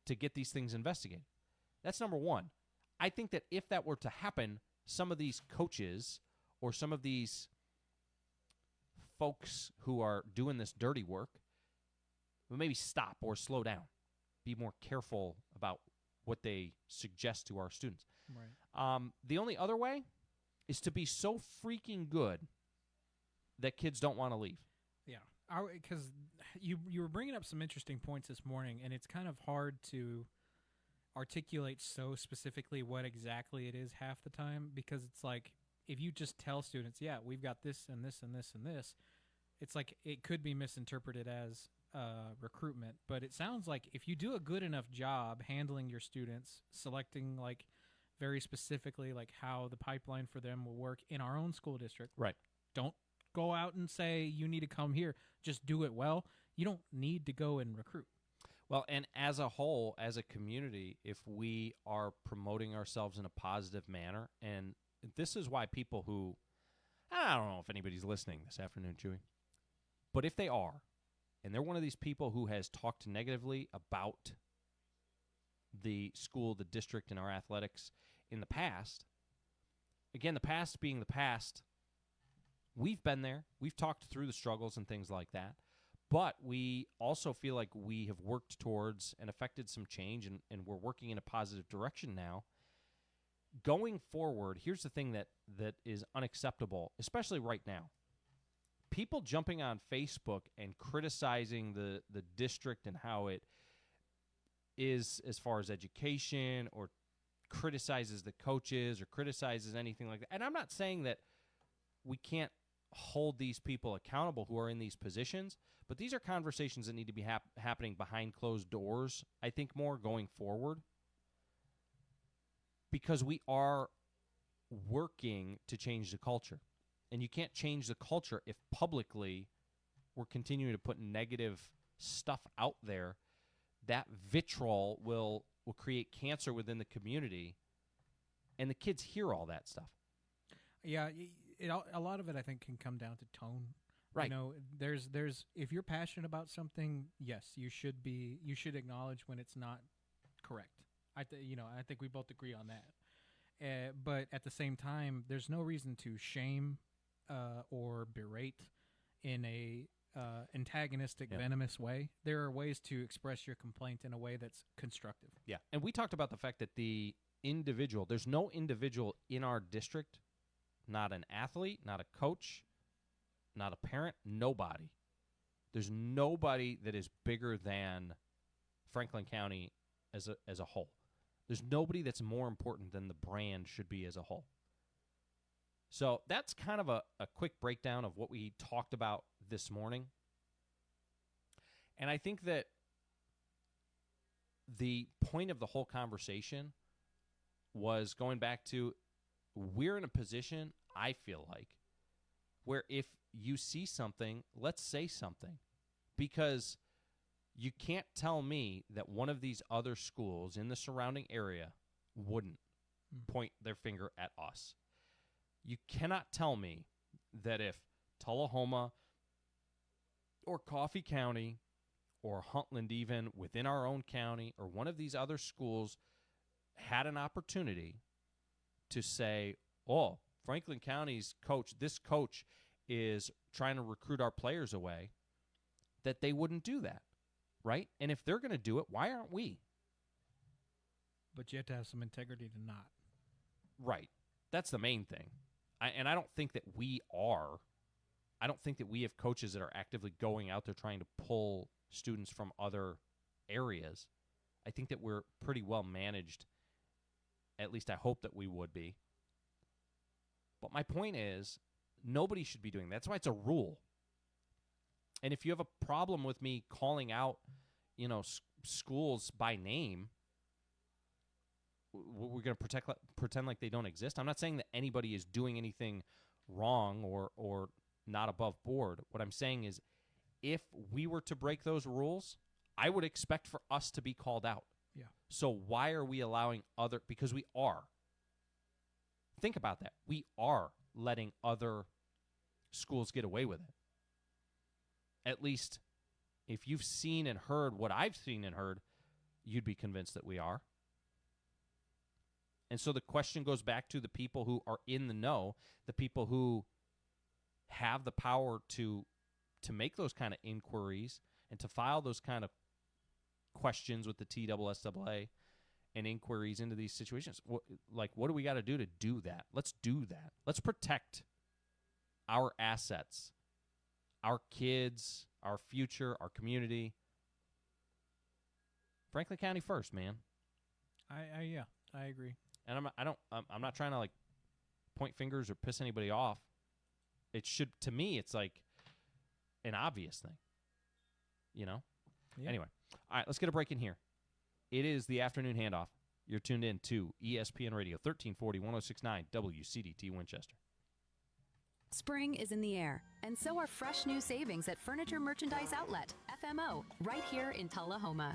to get these things investigated. That's number one. I think that if that were to happen, some of these coaches or some of these folks who are doing this dirty work will maybe stop or slow down, be more careful about what they suggest to our students. Right. The only other way is to be so freaking good that kids don't want to leave. Yeah. because you were bringing up some interesting points this morning, and it's kind of hard to articulate so specifically what exactly it is half the time, because it's like if you just tell students, yeah, we've got this and this and this and this, it's like it could be misinterpreted as recruitment. But it sounds like if you do a good enough job handling your students, selecting like very specifically like how the pipeline for them will work in our own school district. Right. Don't go out and say you need to come here. Just do it well. You don't need to go and recruit. Well, and as a whole, as a community, if we are promoting ourselves in a positive manner, and this is why people who, I don't know if anybody's listening this afternoon, Chewy, but if they are, and they're one of these people who has talked negatively about the school, the district, and our athletics in the past, again, the past being the past, we've been there. We've talked through the struggles and things like that. But we also feel like we have worked towards and affected some change, and we're working in a positive direction now. Going forward, here's the thing that is unacceptable, especially right now. People jumping on Facebook and criticizing the district and how it is as far as education, or criticizes the coaches or criticizes anything like that. And I'm not saying that we can't hold these people accountable who are in these positions, but these are conversations that need to be happening behind closed doors, I think, more going forward, because we are working to change the culture. And you can't change the culture if publicly we're continuing to put negative stuff out there. That vitriol will create cancer within the community, and the kids hear all that stuff. Yeah, a lot of it, I think, can come down to tone. Right. You know, there's if you're passionate about something, yes, you should acknowledge when it's not correct. I think we both agree on that. But at the same time, there's no reason to shame or berate in a antagonistic, venomous way. There are ways to express your complaint in a way that's constructive. Yeah, and we talked about the fact that there's no individual in our district, not an athlete, not a coach, not a parent, nobody. There's nobody that is bigger than Franklin County as a whole. There's nobody that's more important than the brand should be as a whole. So that's kind of a quick breakdown of what we talked about this morning. And I think that the point of the whole conversation was going back to, we're in a position, I feel like, where if you see something, let's say something. Because you can't tell me that one of these other schools in the surrounding area wouldn't point their finger at us. You cannot tell me that if Tullahoma or Coffee County or Huntland, even within our own county, or one of these other schools had an opportunity to say, oh, Franklin County's coach, this coach is trying to recruit our players away, that they wouldn't do that, right? And if they're going to do it, why aren't we? But you have to have some integrity to not. Right. That's the main thing. I don't think that we are. I don't think that we have coaches that are actively going out there trying to pull students from other areas. I think that we're pretty well managed. At least I hope that we would be. But my point is, nobody should be doing that. That's why it's a rule. And if you have a problem with me calling out, schools by name, we're going to pretend like they don't exist. I'm not saying that anybody is doing anything wrong or not above board. What I'm saying is, if we were to break those rules, I would expect for us to be called out. Yeah. So why are we allowing because we are. Think about that. We are letting other schools get away with it. At least if you've seen and heard what I've seen and heard, you'd be convinced that we are. And so the question goes back to the people who are in the know, the people who have the power to make those kind of inquiries and to file those kind of questions with the TSSAA and inquiries into these situations. What do we got to do that? Let's do that. Let's protect our assets, our kids, our future, our community. Franklin County first, man. I agree. And I'm not trying to like point fingers or piss anybody off. It should, to me, it's like an obvious thing. You know? Yeah. Anyway. All right, let's get a break in here. It is the Afternoon Handoff. You're tuned in to ESPN Radio 1340 1069 WCDT Winchester. Spring is in the air, and so are fresh new savings at Furniture Merchandise Outlet, FMO, right here in Tullahoma.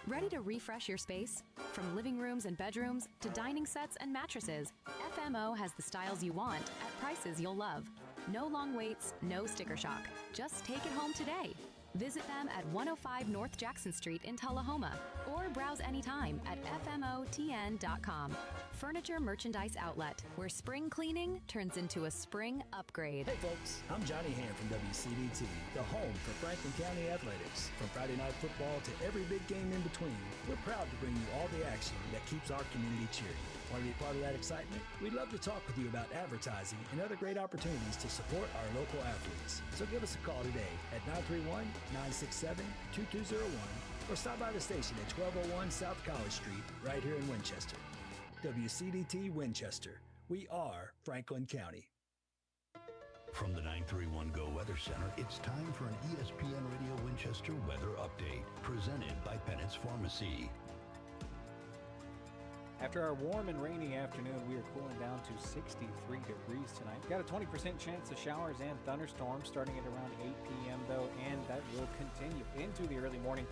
Ready to refresh your space? From living rooms and bedrooms to dining sets and mattresses, FMO has the styles you want at prices you'll love. No long waits, no sticker shock. Just take it home today. Visit them at 105 North Jackson Street in Tullahoma or browse anytime at FMOTN.com. Furniture Merchandise Outlet, where spring cleaning turns into a spring upgrade. Hey folks, I'm Johnny Hand from WCDT, the home for Franklin County Athletics. From Friday night football to every big game in between, we're proud to bring you all the action that keeps our community cheering. Want to be part of that excitement? We'd love to talk with you about advertising and other great opportunities to support our local athletes. So give us a call today at 931-967-2201 or stop by the station at 1201 South College Street right here in Winchester. WCDT Winchester. We are Franklin County. From the 931 Go Weather Center, it's time for an ESPN Radio Winchester weather update, presented by Bennett's Pharmacy. After our warm and rainy afternoon, we are cooling down to 63 degrees tonight. Got a 20% chance of showers and thunderstorms starting at around 8 p.m. though, and that will continue into the early morning,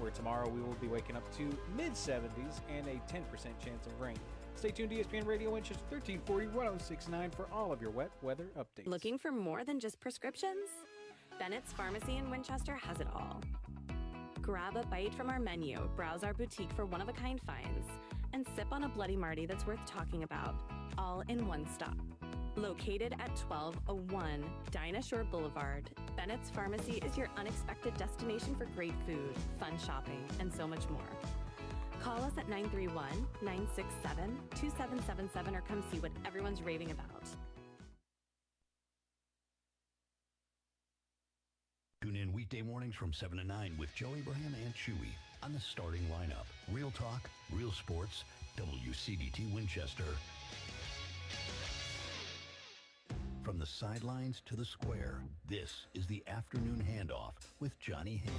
where tomorrow we will be waking up to mid-70s and a 10% chance of rain. Stay tuned to ESPN Radio Winchester 1340 1069 for all of your wet weather updates. Looking for more than just prescriptions? Bennett's Pharmacy in Winchester has it all. Grab a bite from our menu, browse our boutique for one-of-a-kind finds, and sip on a Bloody Marty that's worth talking about, all in one stop. Located at 1201 Dinah Shore Boulevard, Bennett's Pharmacy is your unexpected destination for great food, fun shopping, and so much more. Call us at 931-967-2777 or come see what everyone's raving about. Tune in weekday mornings from 7 to 9 with Joe Abraham and Chewy on the starting lineup. Real talk, real sports, WCDT Winchester. From the sidelines to the square, this is the Afternoon Handoff with Johnny Hand.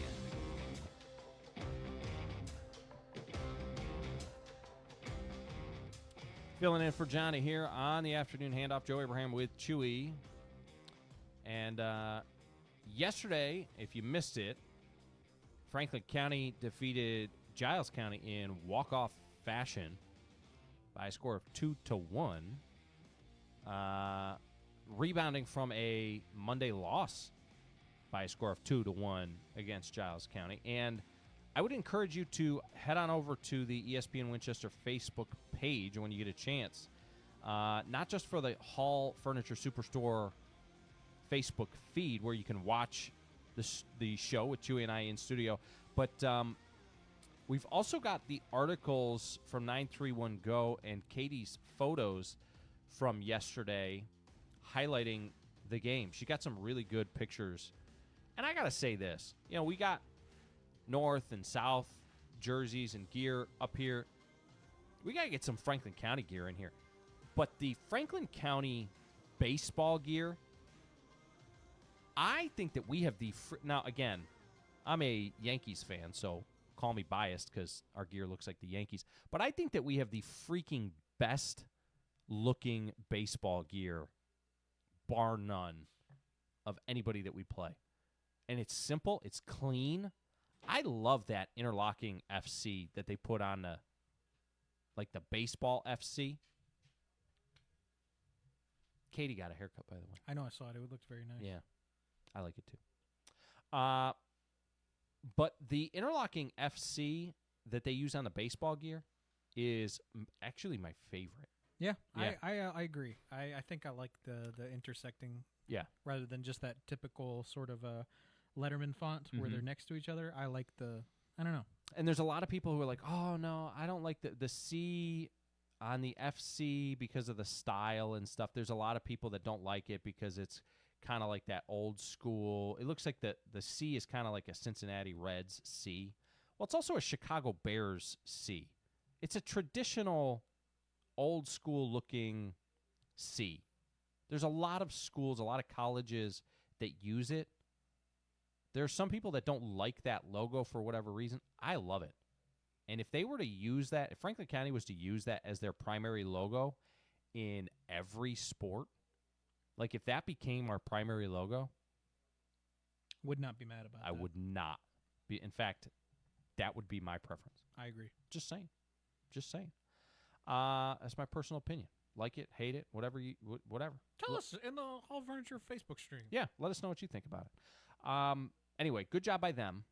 Filling in for Johnny here on the Afternoon Handoff. Joe Abraham with Chewy. And yesterday, if you missed it, Franklin County defeated Giles County in walk-off fashion by a score of 2-1. Rebounding from a Monday loss by a score of 2-1 against Giles County. And I would encourage you to head on over to the ESPN Winchester Facebook page when you get a chance. Not just for the Hall Furniture Superstore Facebook feed where you can watch the show with Chewy and I in studio, but we've also got the articles from 931 Go and Katie's photos from yesterday highlighting the game. She got some really good pictures. And I got to say this. You know, we got North and South jerseys and gear up here. We got to get some Franklin County gear in here. But the Franklin County baseball gear, I think that we have the now again, I'm a Yankees fan, so call me biased because our gear looks like the Yankees. But I think that we have the freaking best looking baseball gear, bar none, of anybody that we play. And it's simple, it's clean. I love that interlocking FC that they put on the baseball FC. Katie got a haircut, by the way. I know, I saw it. It looked very nice. Yeah, I like it too. But the interlocking FC that they use on the baseball gear is actually my favorite. Yeah. I agree. I think I like the intersecting. Yeah. Rather than just that typical sort of Letterman font where they're next to each other. I like I don't know. And there's a lot of people who are like, oh, no, I don't like the C on the FC because of the style and stuff. There's a lot of people that don't like it because it's kind of like that old school. It looks like the C is kind of like a Cincinnati Reds C. Well, it's also a Chicago Bears C. It's a traditional, old school looking C. There's a lot of schools, a lot of colleges that use it. There are some people that don't like that logo for whatever reason. I love it. And if they were to use that, if Franklin County was to use that as their primary logo in every sport, like if that became our primary logo, would not be mad about that. I would not be. In fact, that would be my preference. I agree. Just saying. That's my personal opinion. Like it, hate it, whatever. Tell us in the Hall Furniture Facebook stream. Yeah, let us know what you think about it. Anyway, good job by them.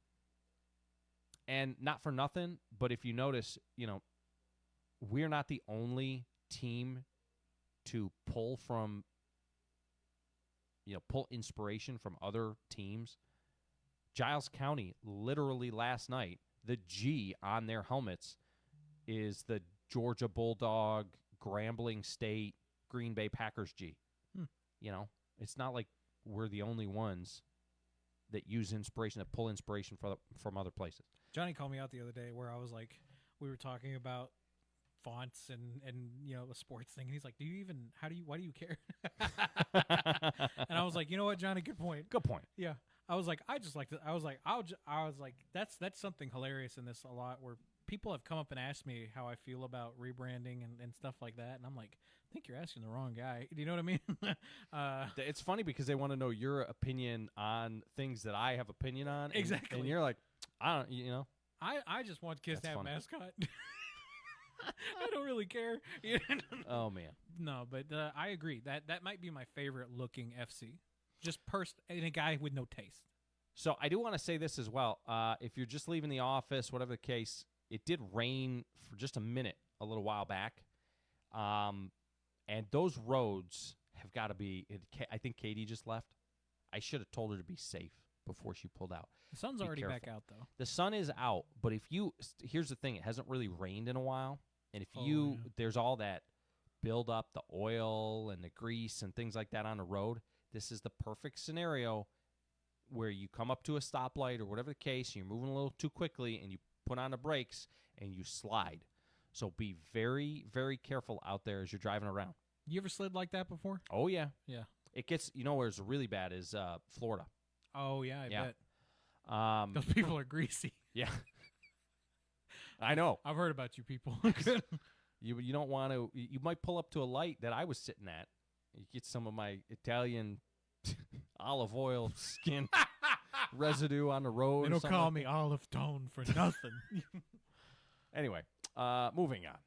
And not for nothing, but if you notice, we're not the only team to pull inspiration from other teams. Giles County, literally last night, the G on their helmets is the Georgia Bulldog, Grambling State, Green Bay Packers G. It's not like we're the only ones that use inspiration, that pull inspiration from other places. Johnny called me out the other day where I was like, we were talking about fonts and a sports thing, and he's like, why do you care? And I was like, you know what, Johnny, good point. Yeah. I was like, that's something hilarious in this a lot, where people have come up and asked me how I feel about rebranding and stuff like that, and I'm like, I think you're asking the wrong guy. Do you know what I mean? It's funny because they want to know your opinion on things that I have opinion on. Exactly. And you're like, I just want kids to have a mascot. I don't really care. Oh, man. No, but I agree. That might be my favorite looking FC. Just and a guy with no taste. So I do want to say this as well. If you're just leaving the office, whatever the case, it did rain for just a minute a little while back. And those roads have got to be – I think Katie just left. I should have told her to be safe before she pulled out. The sun's already back out, though. The sun is out, but here's the thing. It hasn't really rained in a while. And there's all that build up, the oil and the grease and things like that on the road. This is the perfect scenario where you come up to a stoplight or whatever the case, you're moving a little too quickly, and you put on the brakes and you slide. So be very, very careful out there as you're driving around. You ever slid like that before? Oh, yeah. Yeah. It gets, where it's really bad is Florida. Oh, yeah, I bet. Those people are greasy. Yeah. I know. I've heard about you people. You don't want to, you might pull up to a light that I was sitting at. You get some of my Italian olive oil skin residue on the road. They don't call me Olive Tone for nothing. Anyway, moving on.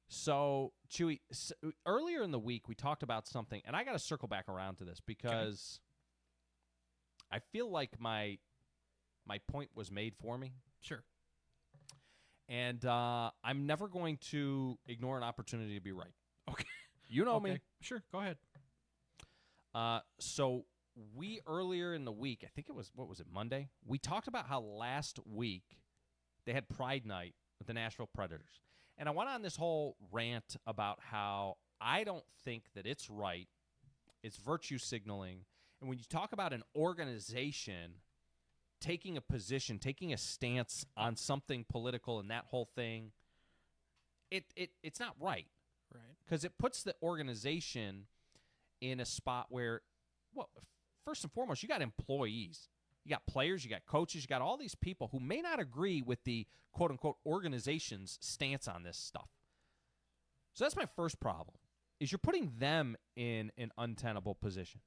So, Chewy, earlier in the week we talked about something, and I got to circle back around to this because I feel like my point was made for me. Sure. And I'm never going to ignore an opportunity to be right. Okay. You know me. Sure, go ahead. So we earlier in the week, I think it was, Monday? We talked about how last week they had Pride Night with the Nashville Predators. And I went on this whole rant about how I don't think that it's right. It's virtue signaling. And when you talk about an organization taking a position, taking a stance on something political and that whole thing, it's not right. Right. Because it puts the organization in a spot where, first and foremost, you got employees. You got players, you got coaches, you got all these people who may not agree with the quote-unquote organization's stance on this stuff. So that's my first problem, is you're putting them in an untenable position.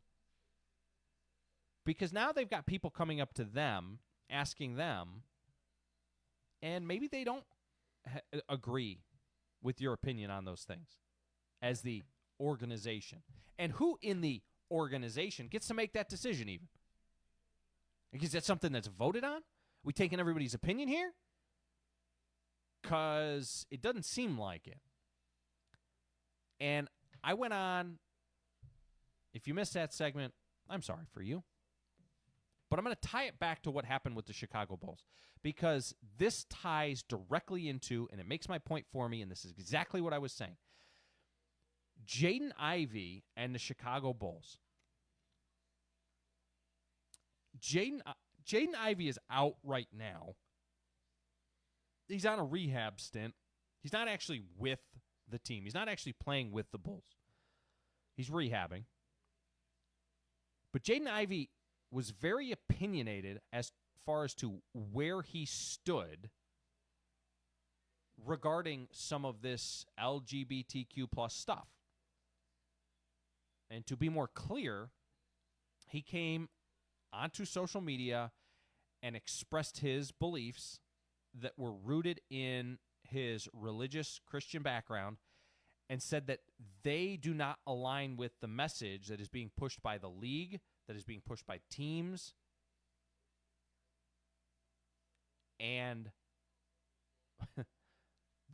Because now they've got people coming up to them, asking them, and maybe they don't agree with your opinion on those things as the organization. And who in the organization gets to make that decision even? Is that something that's voted on? We taking everybody's opinion here? Because it doesn't seem like it. And I went on. If you missed that segment, I'm sorry for you. But I'm going to tie it back to what happened with the Chicago Bulls. Because this ties directly into, and it makes my point for me, and this is exactly what I was saying. Jaden Ivey and the Chicago Bulls Jaden Ivey is out right now. He's on a rehab stint. He's not actually with the team. He's not actually playing with the Bulls. He's rehabbing. But Jaden Ivey was very opinionated as far as to where he stood regarding some of this LGBTQ plus stuff. And to be more clear, he came onto social media and expressed his beliefs that were rooted in his religious Christian background and said that they do not align with the message that is being pushed by the league, that is being pushed by teams. And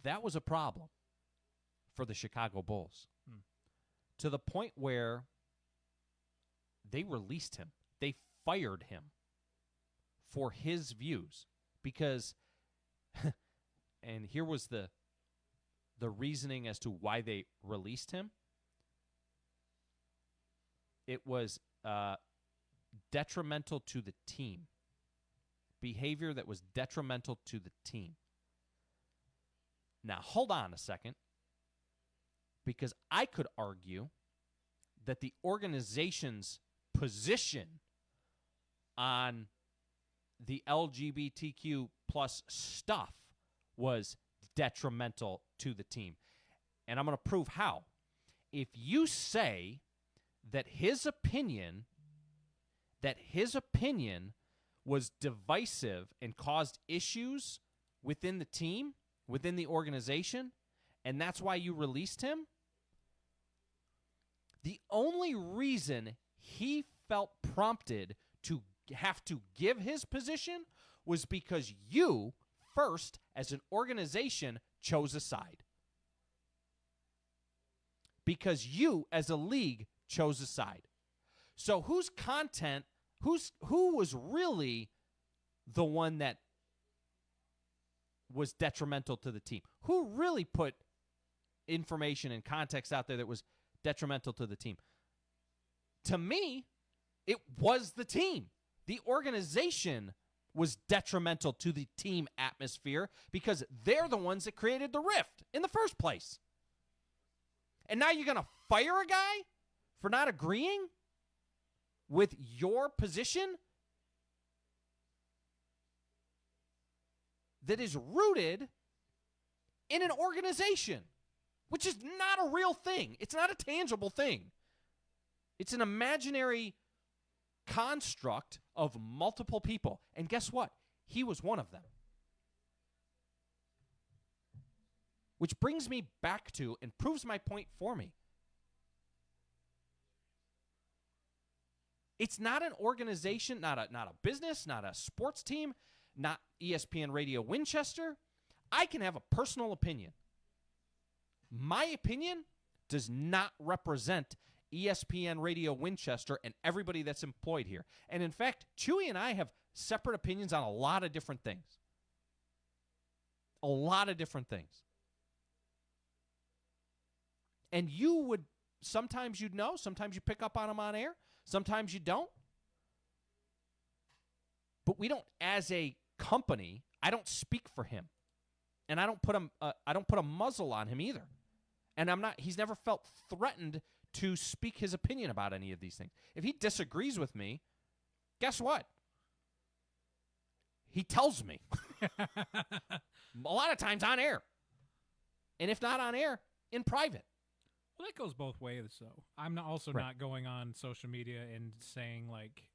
that was a problem for the Chicago Bulls. To the point where they released him. They fired him for his views because and here was the reasoning as to why they released him. It was detrimental to the team. Behavior that was detrimental to the team. Now, hold on a second, because I could argue that the organization's position on the LGBTQ plus stuff was detrimental to the team. And I'm going to prove how. If you say that his opinion was divisive and caused issues within the team, within the organization, and that's why you released him, the only reason he felt prompted to have to give his position was because you, first, as an organization, chose a side. Because you, as a league, chose a side. So who was really the one that was detrimental to the team? Who really put information and context out there that was detrimental to the team? To me, it was the team. The organization was detrimental to the team atmosphere because they're the ones that created the rift in the first place. And now you're going to fire a guy for not agreeing with your position that is rooted in an organization, which is not a real thing. It's not a tangible thing. It's an imaginary construct of multiple people. And guess what? He was one of them. Which brings me back to and proves my point for me. It's not an organization, not a business, not a sports team, not ESPN Radio Winchester. I can have a personal opinion. My opinion does not represent ESPN Radio Winchester and everybody that's employed here. And in fact, Chewy and I have separate opinions on a lot of different things. A lot of different things. And you would, sometimes you'd know, sometimes you pick up on them on air, sometimes you don't. But we don't, as a company, I don't speak for him. And I don't put a muzzle on him either. And he's never felt threatened to speak his opinion about any of these things. If he disagrees with me, guess what? He tells me. A lot of times on air. And if not on air, in private. Well, that goes both ways, though. I'm not going on social media and saying, like,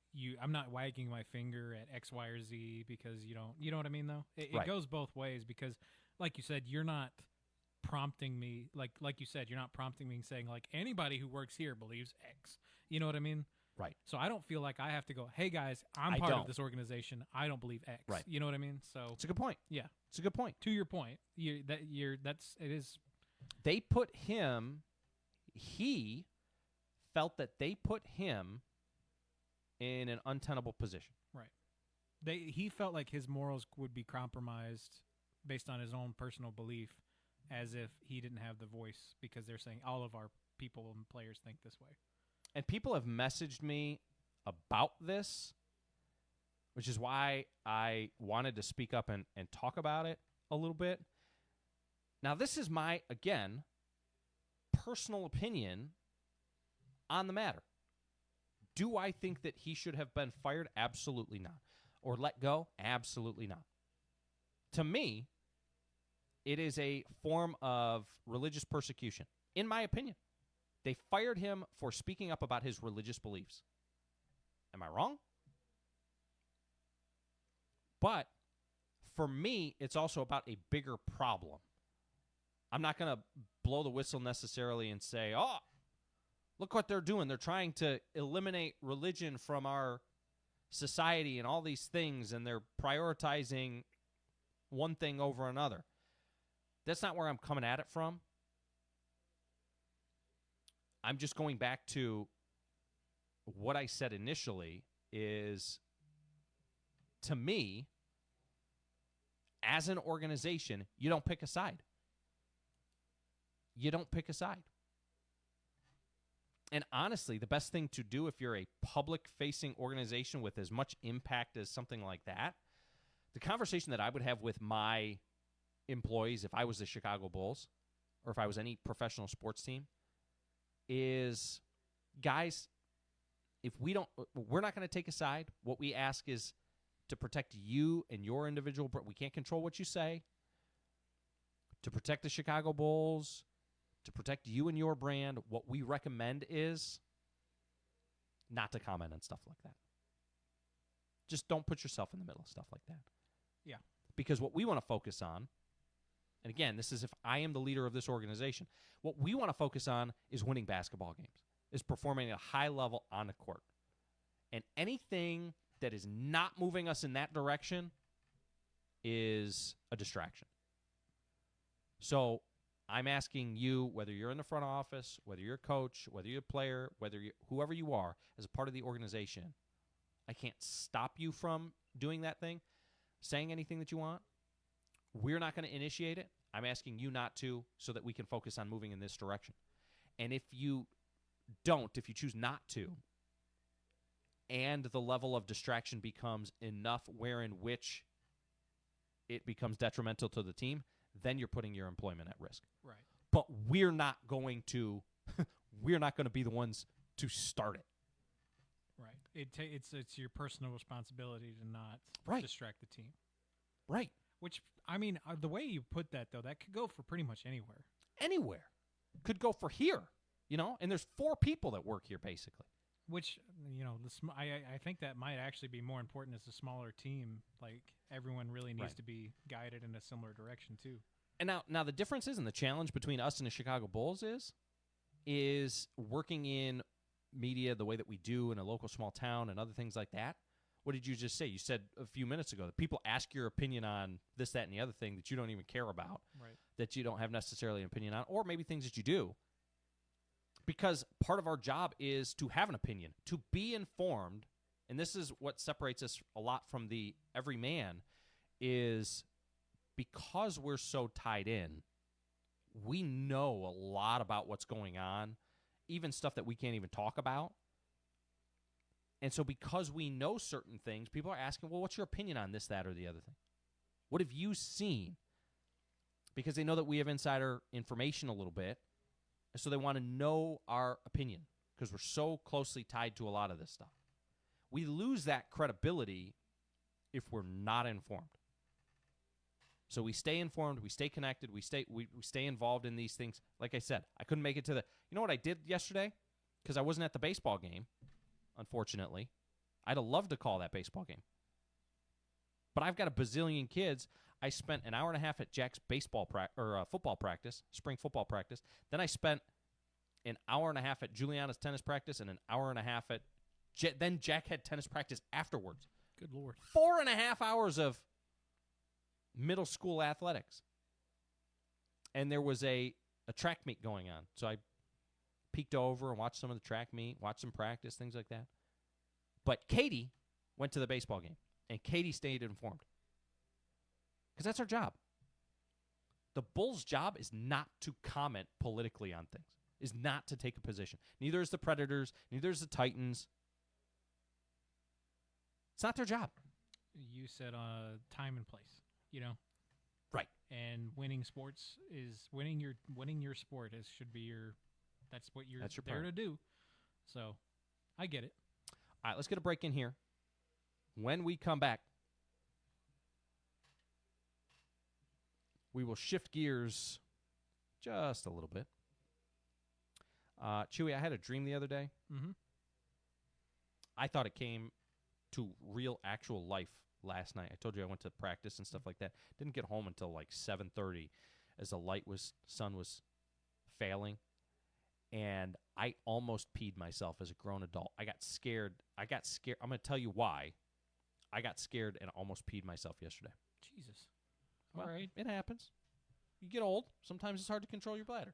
I'm not wagging my finger at X, Y, or Z because you know what I mean, though? It goes both ways because, like you said, you're not prompting me, like you said, you're not prompting me and saying, like, anybody who works here believes X. You know what I mean? Right. So I don't feel like I have to go, hey, guys, I'm part of this organization. I don't believe X. Right. You know what I mean? So it's a good point. Yeah. It's a good point. To your point, it is. They put him, he felt that they put him in an untenable position. Right. He felt like his morals would be compromised based on his own personal belief, as if he didn't have the voice because they're saying all of our people and players think this way. And people have messaged me about this, which is why I wanted to speak up and talk about it a little bit. Now, this is my, again, personal opinion on the matter. Do I think that he should have been fired? Absolutely not. Or let go? Absolutely not. To me, it is a form of religious persecution, in my opinion. They fired him for speaking up about his religious beliefs. Am I wrong? But for me, it's also about a bigger problem. I'm not going to blow the whistle necessarily and say, oh, look what they're doing. They're trying to eliminate religion from our society and all these things, and they're prioritizing one thing over another. That's not where I'm coming at it from. I'm just going back to what I said initially is, to me, as an organization, you don't pick a side. You don't pick a side. And honestly, the best thing to do if you're a public-facing organization with as much impact as something like that, the conversation that I would have with my employees if I was the Chicago Bulls or if I was any professional sports team is, guys, if we're not going to take a side. What we ask is to protect you and your individual. We can't control what you say. To protect the Chicago Bulls, to protect you and your brand, what we recommend is not to comment on stuff like that. Just don't put yourself in the middle of stuff like that. Yeah. Because what we want to focus on, and again, this is if I am the leader of this organization, what we want to focus on is winning basketball games, is performing at a high level on the court. And anything that is not moving us in that direction is a distraction. So I'm asking you, whether you're in the front office, whether you're a coach, whether you're a player, whoever you are as a part of the organization, I can't stop you from doing that thing, saying anything that you want. We're not going to initiate it. I'm asking you not to, so that we can focus on moving in this direction. And if you choose not to, and the level of distraction becomes enough wherein which it becomes detrimental to the team, then you're putting your employment at risk. Right. But we're not going to be the ones to start it. Right. It's your personal responsibility to not distract the team. Right. Which, I mean, the way you put that, though, that could go for pretty much anywhere. Anywhere. Could go for here, and there's 4 people that work here, basically. Which, I think that might actually be more important as a smaller team. Like, everyone really needs to be guided in a similar direction, too. And now the difference is, and the challenge between us and the Chicago Bulls is working in media the way that we do in a local small town and other things like that. What did you just say? You said a few minutes ago that people ask your opinion on this, that, and the other thing that you don't even care about, that you don't have necessarily an opinion on, or maybe things that you do. Because part of our job is to have an opinion, to be informed, and this is what separates us a lot from the everyman, is because we're so tied in, we know a lot about what's going on, even stuff that we can't even talk about. And so because we know certain things, people are asking, well, what's your opinion on this, that, or the other thing? What have you seen? Because they know that we have insider information a little bit, and so they want to know our opinion because we're so closely tied to a lot of this stuff. We lose that credibility if we're not informed. So we stay informed, we stay connected, we stay involved in these things. Like I said, I couldn't make it to the... You know what I did yesterday? Because I wasn't at the baseball game, unfortunately. I'd have loved to call that baseball game. But I've got a bazillion kids. I spent an hour and a half at Jack's football practice, spring football practice. Then I spent an hour and a half at Juliana's tennis practice and an hour and a half at... Then Jack had tennis practice afterwards. Good Lord. 4.5 hours of middle school athletics. And there was a track meet going on. So I peeked over and watched some of the track meet, watched some practice, things like that. But Katie went to the baseball game, and Katie stayed informed. Because that's our job. The Bulls' job is not to comment politically on things, is not to take a position. Neither is the Predators, neither is the Titans. It's not their job. you said time and place, Right. And winning sports is winning your sport should be that's what you're there to do. So I get it. All right, let's get a break in here. When we come back, we will shift gears just a little bit. Chewy, I had a dream the other day. Mm-hmm. I thought it came to real, actual life last night. I told you I went to practice and stuff like that. Didn't get home until like 7:30 as the sun was failing. And I almost peed myself as a grown adult. I got scared. I'm going to tell you why. I got scared and almost peed myself yesterday. Jesus. Well, All right. It happens. You get old. Sometimes it's hard to control your bladder.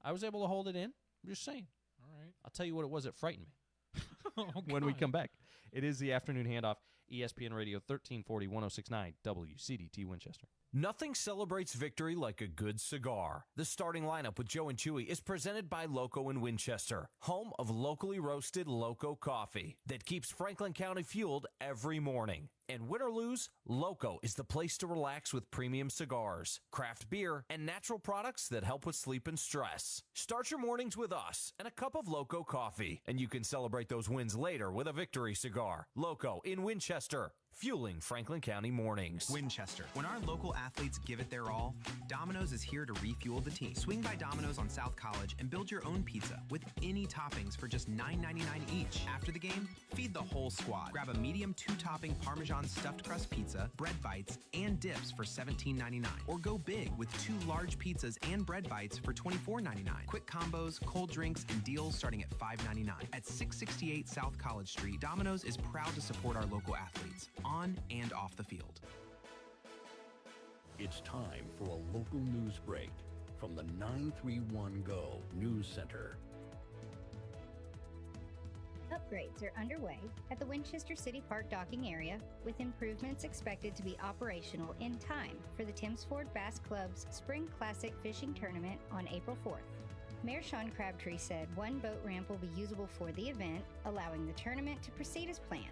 I was able to hold it in. I'm just saying. All right. I'll tell you what it was that frightened me. When we come back. It is the Afternoon Handoff, ESPN Radio 1340, 1069, WCDT Winchester. Nothing celebrates victory like a good cigar. The starting lineup with Joe and Chewy is presented by Loco in Winchester, home of locally roasted Loco coffee that keeps Franklin County fueled every morning. And win or lose, Loco is the place to relax with premium cigars, craft beer, and natural products that help with sleep and stress. Start your mornings with us and a cup of Loco coffee, and you can celebrate those wins later with a victory cigar. Loco in Winchester, fueling Franklin County mornings. Winchester. When our local athletes give it their all, Domino's is here to refuel the team. Swing by Domino's on South College and build your own pizza with any toppings for just $9.99 each. After the game, feed the whole squad. Grab a medium 2-topping Parmesan stuffed crust pizza, bread bites, and dips for $17.99. Or go big with 2 large pizzas and bread bites for $24.99. Quick combos, cold drinks, and deals starting at $5.99. At 668 South College Street, Domino's is proud to support our local athletes, on and off the field. It's time for a local news break from the 931 Go News Center. Upgrades are underway at the Winchester City Park docking area, with improvements expected to be operational in time for the Timms Ford Bass Club's Spring Classic Fishing Tournament on April 4th. Mayor Sean Crabtree said one boat ramp will be usable for the event, allowing the tournament to proceed as planned.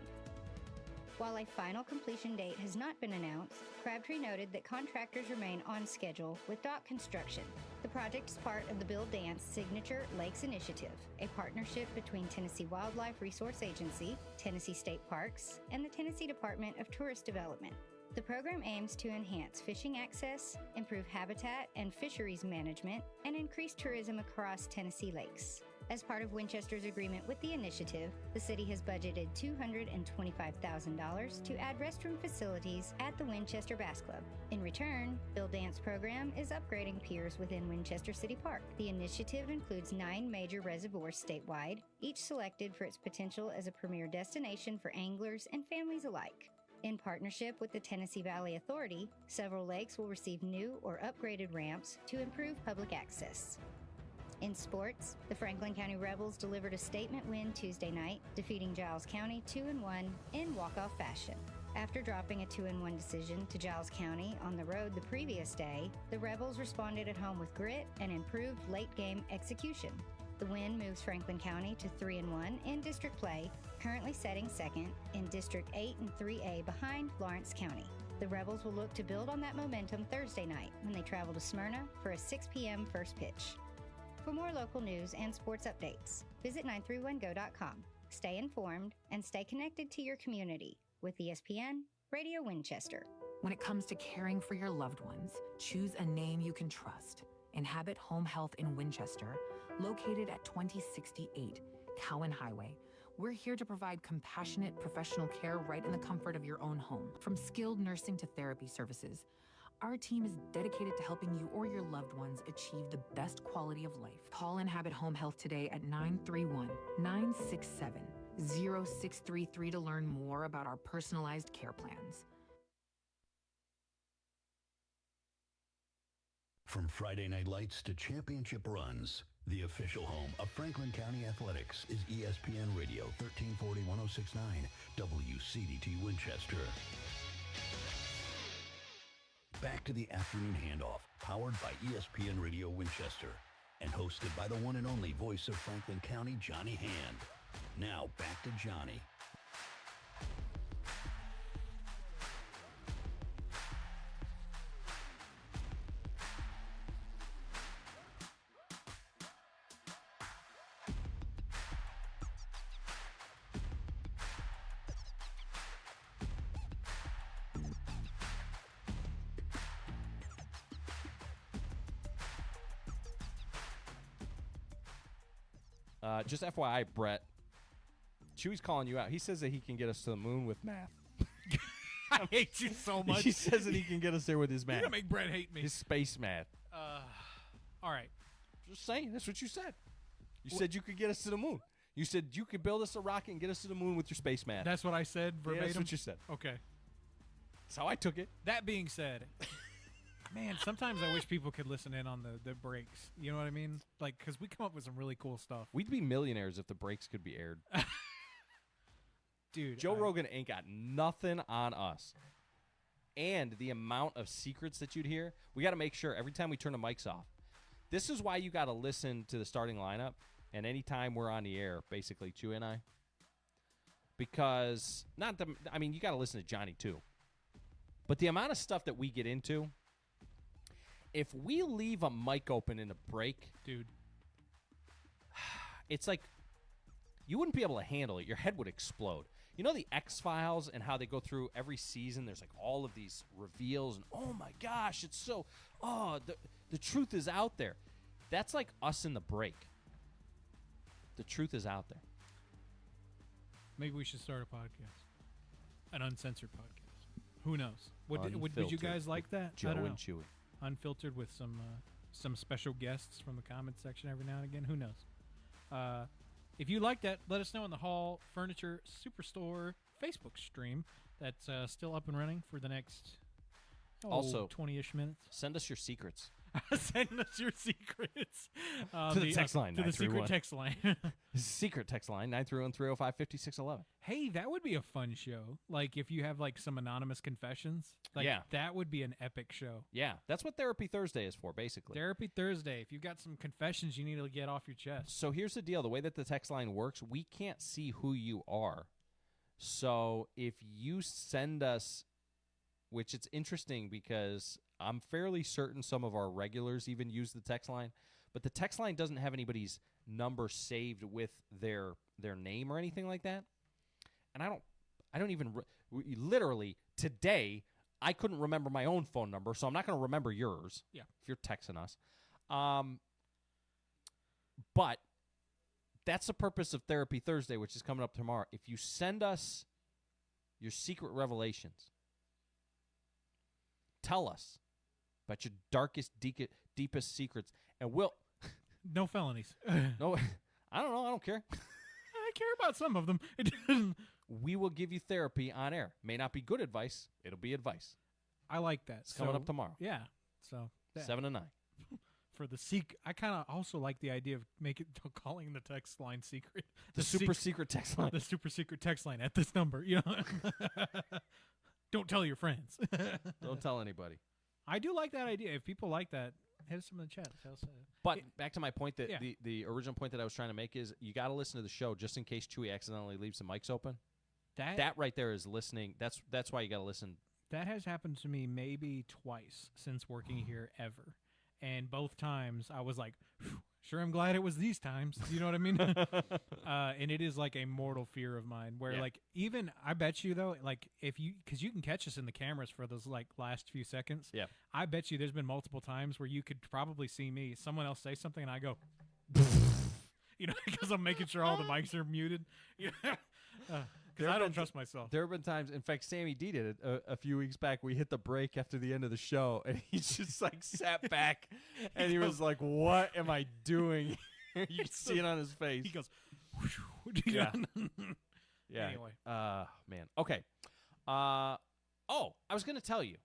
While a final completion date has not been announced, Crabtree noted that contractors remain on schedule with dock construction. The project is part of the Bill Dance Signature Lakes Initiative, a partnership between Tennessee Wildlife Resource Agency, Tennessee State Parks, and the Tennessee Department of Tourist Development. The program aims to enhance fishing access, improve habitat and fisheries management, and increase tourism across Tennessee lakes. As part of Winchester's agreement with the initiative, the city has budgeted $225,000 to add restroom facilities at the Winchester Bass Club. In return, Bill Dance program is upgrading piers within Winchester City Park. The initiative includes 9 major reservoirs statewide, each selected for its potential as a premier destination for anglers and families alike. In partnership with the Tennessee Valley Authority, several lakes will receive new or upgraded ramps to improve public access. In sports, the Franklin County Rebels delivered a statement win Tuesday night, defeating Giles County 2-1 in walk-off fashion. After dropping a 2-1 decision to Giles County on the road the previous day, the Rebels responded at home with grit and improved late-game execution. The win moves Franklin County to 3-1 in district play, currently setting second in District 8 and 3A behind Lawrence County. The Rebels will look to build on that momentum Thursday night when they travel to Smyrna for a 6 p.m. first pitch. For more local news and sports updates, visit 931go.com. Stay informed and stay connected to your community with ESPN Radio Winchester. When it comes to caring for your loved ones, choose a name you can trust. Inhabit Home Health in Winchester, located at 2068 Cowan Highway. We're here to provide compassionate professional care right in the comfort of your own home. From skilled nursing to therapy services, our team is dedicated to helping you or your loved ones achieve the best quality of life. Call Inhabit Home Health today at 931-967-0633 to learn more about our personalized care plans. From Friday night lights to championship runs, the official home of Franklin County Athletics is ESPN Radio 1340 1069 WCDT Winchester. Back to the Afternoon Handoff, powered by ESPN Radio Winchester, and hosted by the one and only voice of Franklin County, Johnny Hand. Now back to Johnny. Just FYI, Brett, Chewy's calling you out. He says that he can get us to the moon with math. I hate you so much. He says that he can get us there with his math. You're going to make Brett hate me. His space math. All right. Just saying. That's what you said. You said you could get us to the moon. You said you could build us a rocket and get us to the moon with your space math. That's what I said verbatim? Yeah, that's what you said. Okay. That's how I took it. That being said, man, sometimes I wish people could listen in on the breaks. You know what I mean? Like, because we come up with some really cool stuff. We'd be millionaires if the breaks could be aired. Dude, Joe Rogan ain't got nothing on us. And the amount of secrets that you'd hear, we got to make sure every time we turn the mics off. This is why you got to listen to the starting lineup, and anytime we're on the air, basically, Chewy and I. Because, you got to listen to Johnny, too. But the amount of stuff that we get into, if we leave a mic open in a break, dude, it's like you wouldn't be able to handle it. Your head would explode. You know the X-Files and how they go through every season? There's like all of these reveals, and oh my gosh, it's so, the truth is out there. That's like us in the break. The truth is out there. Maybe we should start a podcast, an uncensored podcast. Who knows? Would you guys like that? Joe and Chewy. Unfiltered with some special guests from the comments section every now and again. Who knows? If you like that, let us know in the Hall Furniture Superstore Facebook stream. That's still up and running for the next also 20-ish minutes. Send us your secrets. Send us your secrets. To the text line, to the secret text line. Secret text line, 931-305-5611. Hey, that would be a fun show. Like, if you have, like, some anonymous confessions. Like, yeah. That would be an epic show. Yeah, that's what Therapy Thursday is for, basically. Therapy Thursday. If you've got some confessions you need to get off your chest. So here's the deal. The way that the text line works, we can't see who you are. So if you send us, which it's interesting because I'm fairly certain some of our regulars even use the text line, but the text line doesn't have anybody's number saved with their name or anything like that. And I don't even literally today I couldn't remember my own phone number, so I'm not going to remember yours. Yeah. If you're texting us. But that's the purpose of Therapy Thursday, which is coming up tomorrow. If you send us your secret revelations, tell us about your darkest, deepest secrets, and we'll... No felonies. No, I don't know. I don't care. I care about some of them. We will give you therapy on air. May not be good advice. It'll be advice. I like that. It's coming up tomorrow. Yeah. So 7 to 9. For the I kind of also like the idea of calling the text line secret. The super secret text line. The super secret text line at this number. You know. Don't tell your friends. Don't tell anybody. I do like that idea. If people like that, hit us in the chat. But back to my point, that the original point that I was trying to make is you got to listen to the show just in case Chewy accidentally leaves the mics open. That right there is listening. That's why you got to listen. That has happened to me maybe twice since working here ever. And both times I was like, sure, I'm glad it was these times. You know what I mean? And it is like a mortal fear of mine where like even I bet you though, like because you can catch us in the cameras for those like last few seconds. Yeah. I bet you there's been multiple times where you could probably see me, someone else say something and I go, because I'm making sure all the mics are muted. Because I don't trust myself. There have been times, in fact, Sammy D did it a few weeks back. We hit the break after the end of the show, and he just like sat back, and he was like, "What am I doing?" You can see it on his face. He goes, "Yeah, yeah." Anyway, man. Okay. I was gonna tell you.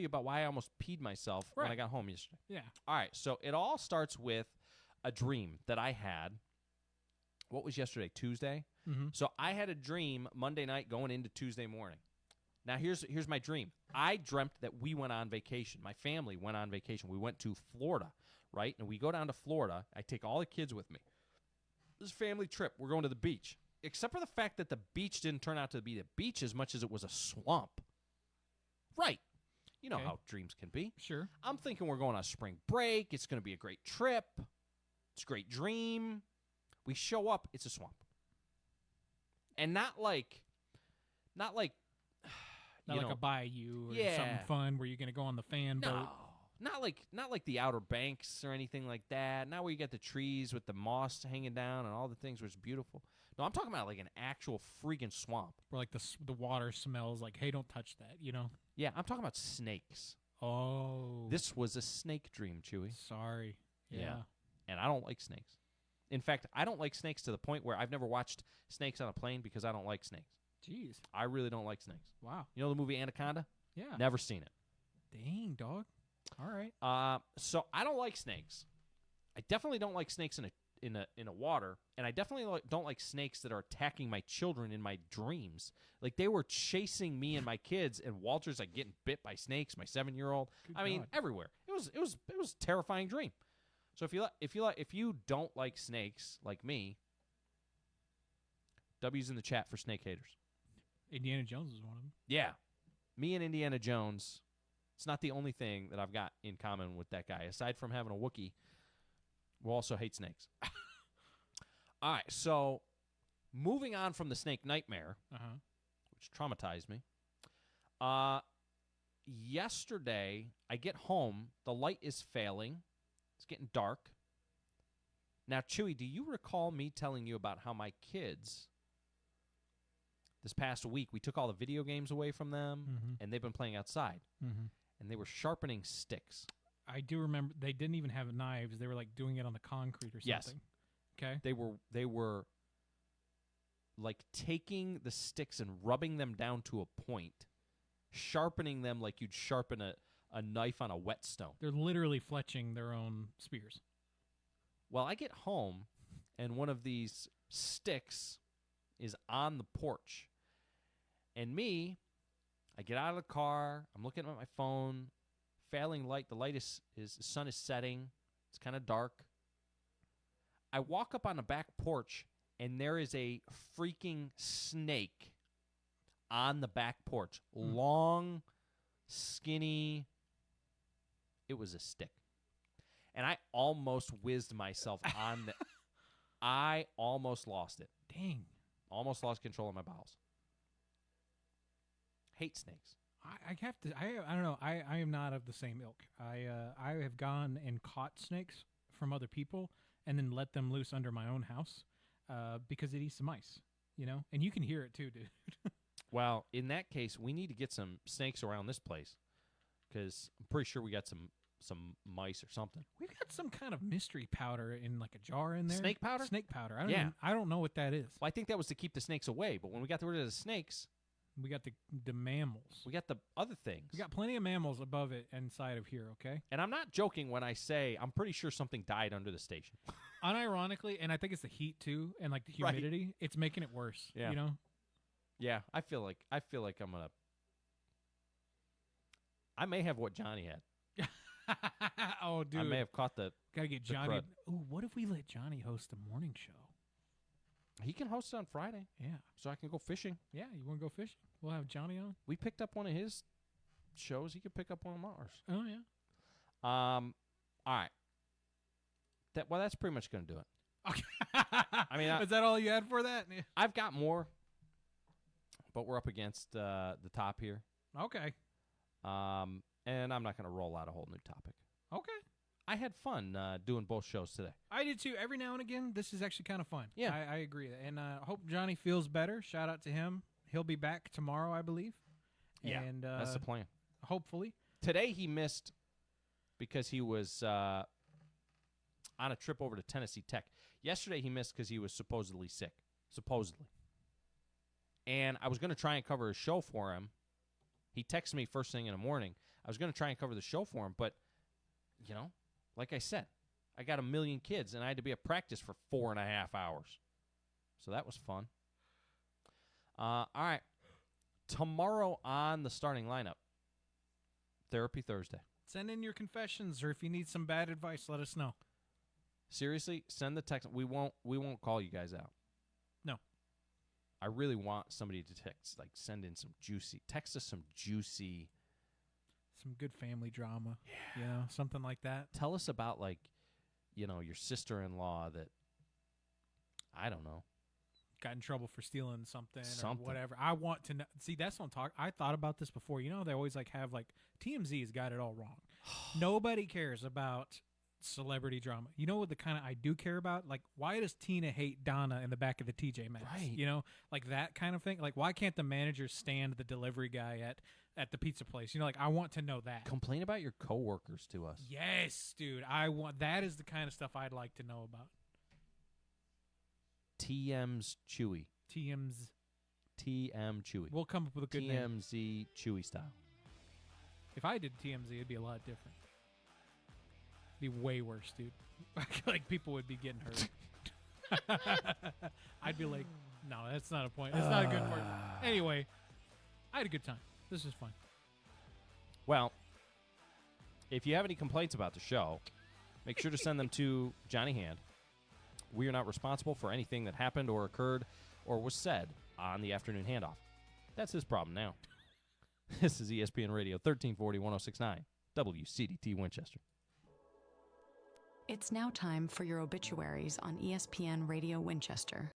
About why I almost peed myself when I got home yesterday. Yeah. All right. So it all starts with a dream that I had. What was yesterday? Tuesday. Mm-hmm. So I had a dream Monday night going into Tuesday morning. Now here's my dream. I dreamt that we went on vacation. My family went on vacation. We went to Florida, right? And we go down to Florida. I take all the kids with me. This family trip. We're going to the beach. Except for the fact that the beach didn't turn out to be the beach as much as it was a swamp. Right. You know how dreams can be. Sure. I'm thinking we're going on spring break. It's going to be a great trip. It's a great dream. We show up. It's a swamp. And not like a bayou or something fun where you're going to go on the fan boat. Not like the Outer Banks or anything like that. Not where you got the trees with the moss hanging down and all the things, which is beautiful. No, I'm talking about like an actual freaking swamp. Where like the water smells like, hey, don't touch that, you know? Yeah, I'm talking about snakes. Oh. This was a snake dream, Chewy. Sorry. Yeah. And I don't like snakes. In fact, I don't like snakes to the point where I've never watched snakes on a plane because I don't like snakes. Jeez. I really don't like snakes. Wow. You know the movie Anaconda? Yeah. Never seen it. Dang, dog. All right. So I don't like snakes. I definitely don't like snakes in a water, and I definitely don't like snakes that are attacking my children in my dreams. Like they were chasing me and my kids, and Walter's like getting bit by snakes. My 7-year-old. I mean, everywhere. It was a terrifying dream. So if you don't like snakes like me, W's in the chat for snake haters. Indiana Jones is one of them. Yeah, me and Indiana Jones. It's not the only thing that I've got in common with that guy. Aside from having a Wookiee, we also hate snakes. All right, so moving on from the snake nightmare, which traumatized me. Yesterday, I get home. The light is failing. It's getting dark. Now, Chewy, do you recall me telling you about how my kids, this past week, we took all the video games away from them, and they've been playing outside. And they were sharpening sticks. I do remember they didn't even have knives. They were like doing it on the concrete or something. Yes. Okay. They were like taking the sticks and rubbing them down to a point, sharpening them like you'd sharpen a knife on a whetstone. They're literally fletching their own spears. Well, I get home, and one of these sticks is on the porch. And I get out of the car. I'm looking at my phone. Failing light. The light the sun is setting. It's kind of dark. I walk up on the back porch, and there is a freaking snake on the back porch. Long, skinny. It was a stick. And I almost whizzed myself on the... I almost lost it. Dang. Almost lost control of my bowels. Hate snakes. I have to. I don't know. I am not of the same ilk. I have gone and caught snakes from other people and then let them loose under my own house because it eats the mice. You know, and you can hear it too, dude. Well, in that case, we need to get some snakes around this place because I'm pretty sure we got some mice or something. We've got some kind of mystery powder in like a jar in there. Snake powder? Snake powder. I don't know what that is. Well, I think that was to keep the snakes away. But when we got rid of the snakes, we got the mammals. We got the other things. We got plenty of mammals above it inside of here, okay? And I'm not joking when I say I'm pretty sure something died under the station. Unironically, and I think it's the heat too, and like the humidity, it's making it worse. Yeah. You know? Yeah, I feel like I'm gonna. I may have what Johnny had. Oh, dude! I may have caught the. Gotta get Johnny. Ooh, what if we let Johnny host the morning show? He can host it on Friday. Yeah. So I can go fishing. Yeah, you want to go fishing? We'll have Johnny on. We picked up one of his shows. He could pick up one of ours. Oh yeah. All right. That's pretty much going to do it. Okay. I mean, is that all you had for that? I've got more, but we're up against the top here. Okay. And I'm not going to roll out a whole new topic. Okay. I had fun doing both shows today. I did too. Every now and again, this is actually kind of fun. Yeah. I agree. And I hope Johnny feels better. Shout out to him. He'll be back tomorrow, I believe. Yeah, and, that's the plan. Hopefully. Today he missed because he was on a trip over to Tennessee Tech. Yesterday he missed because he was supposedly sick. Supposedly. And I was going to try and cover his show for him. He texted me first thing in the morning. I was going to try and cover the show for him, but, you know, like I said, I got 1 million kids, and I had to be at practice for 4.5 hours. So that was fun. All right. Tomorrow on the starting lineup, Therapy Thursday. Send in your confessions, or if you need some bad advice, let us know. Seriously, send the text. We won't call you guys out. No. I really want somebody to text, like send in some text us some juicy. Some good family drama. Yeah. You know, something like that. Tell us about, like, you know, your sister-in-law that, I don't know. Got in trouble for stealing something or whatever. I want to know. See, that's what I'm talking. I thought about this before. You know, they always like have like TMZ has got it all wrong. Nobody cares about celebrity drama. You know what the kind of I do care about? Like, why does Tina hate Donna in the back of the TJ Maxx? Right. You know, like that kind of thing. Like, why can't the manager stand the delivery guy at the pizza place? You know, like, I want to know that. Complain about your coworkers to us. Yes, dude. That is the kind of stuff I'd like to know about. TM's Chewy. TM Chewy. We'll come up with a good name. TMZ Chewy style. If I did TMZ, it'd be a lot different. Be way worse, dude. Like, people would be getting hurt. I'd be like, no, that's not a point. That's not a good point. Anyway, I had a good time. This is fun. Well, if you have any complaints about the show, make sure to send them to Johnny Hand. We are not responsible for anything that happened or occurred or was said on the Afternoon Handoff. That's his problem now. This is ESPN Radio 1340 1069 WCDT Winchester. It's now time for your obituaries on ESPN Radio Winchester.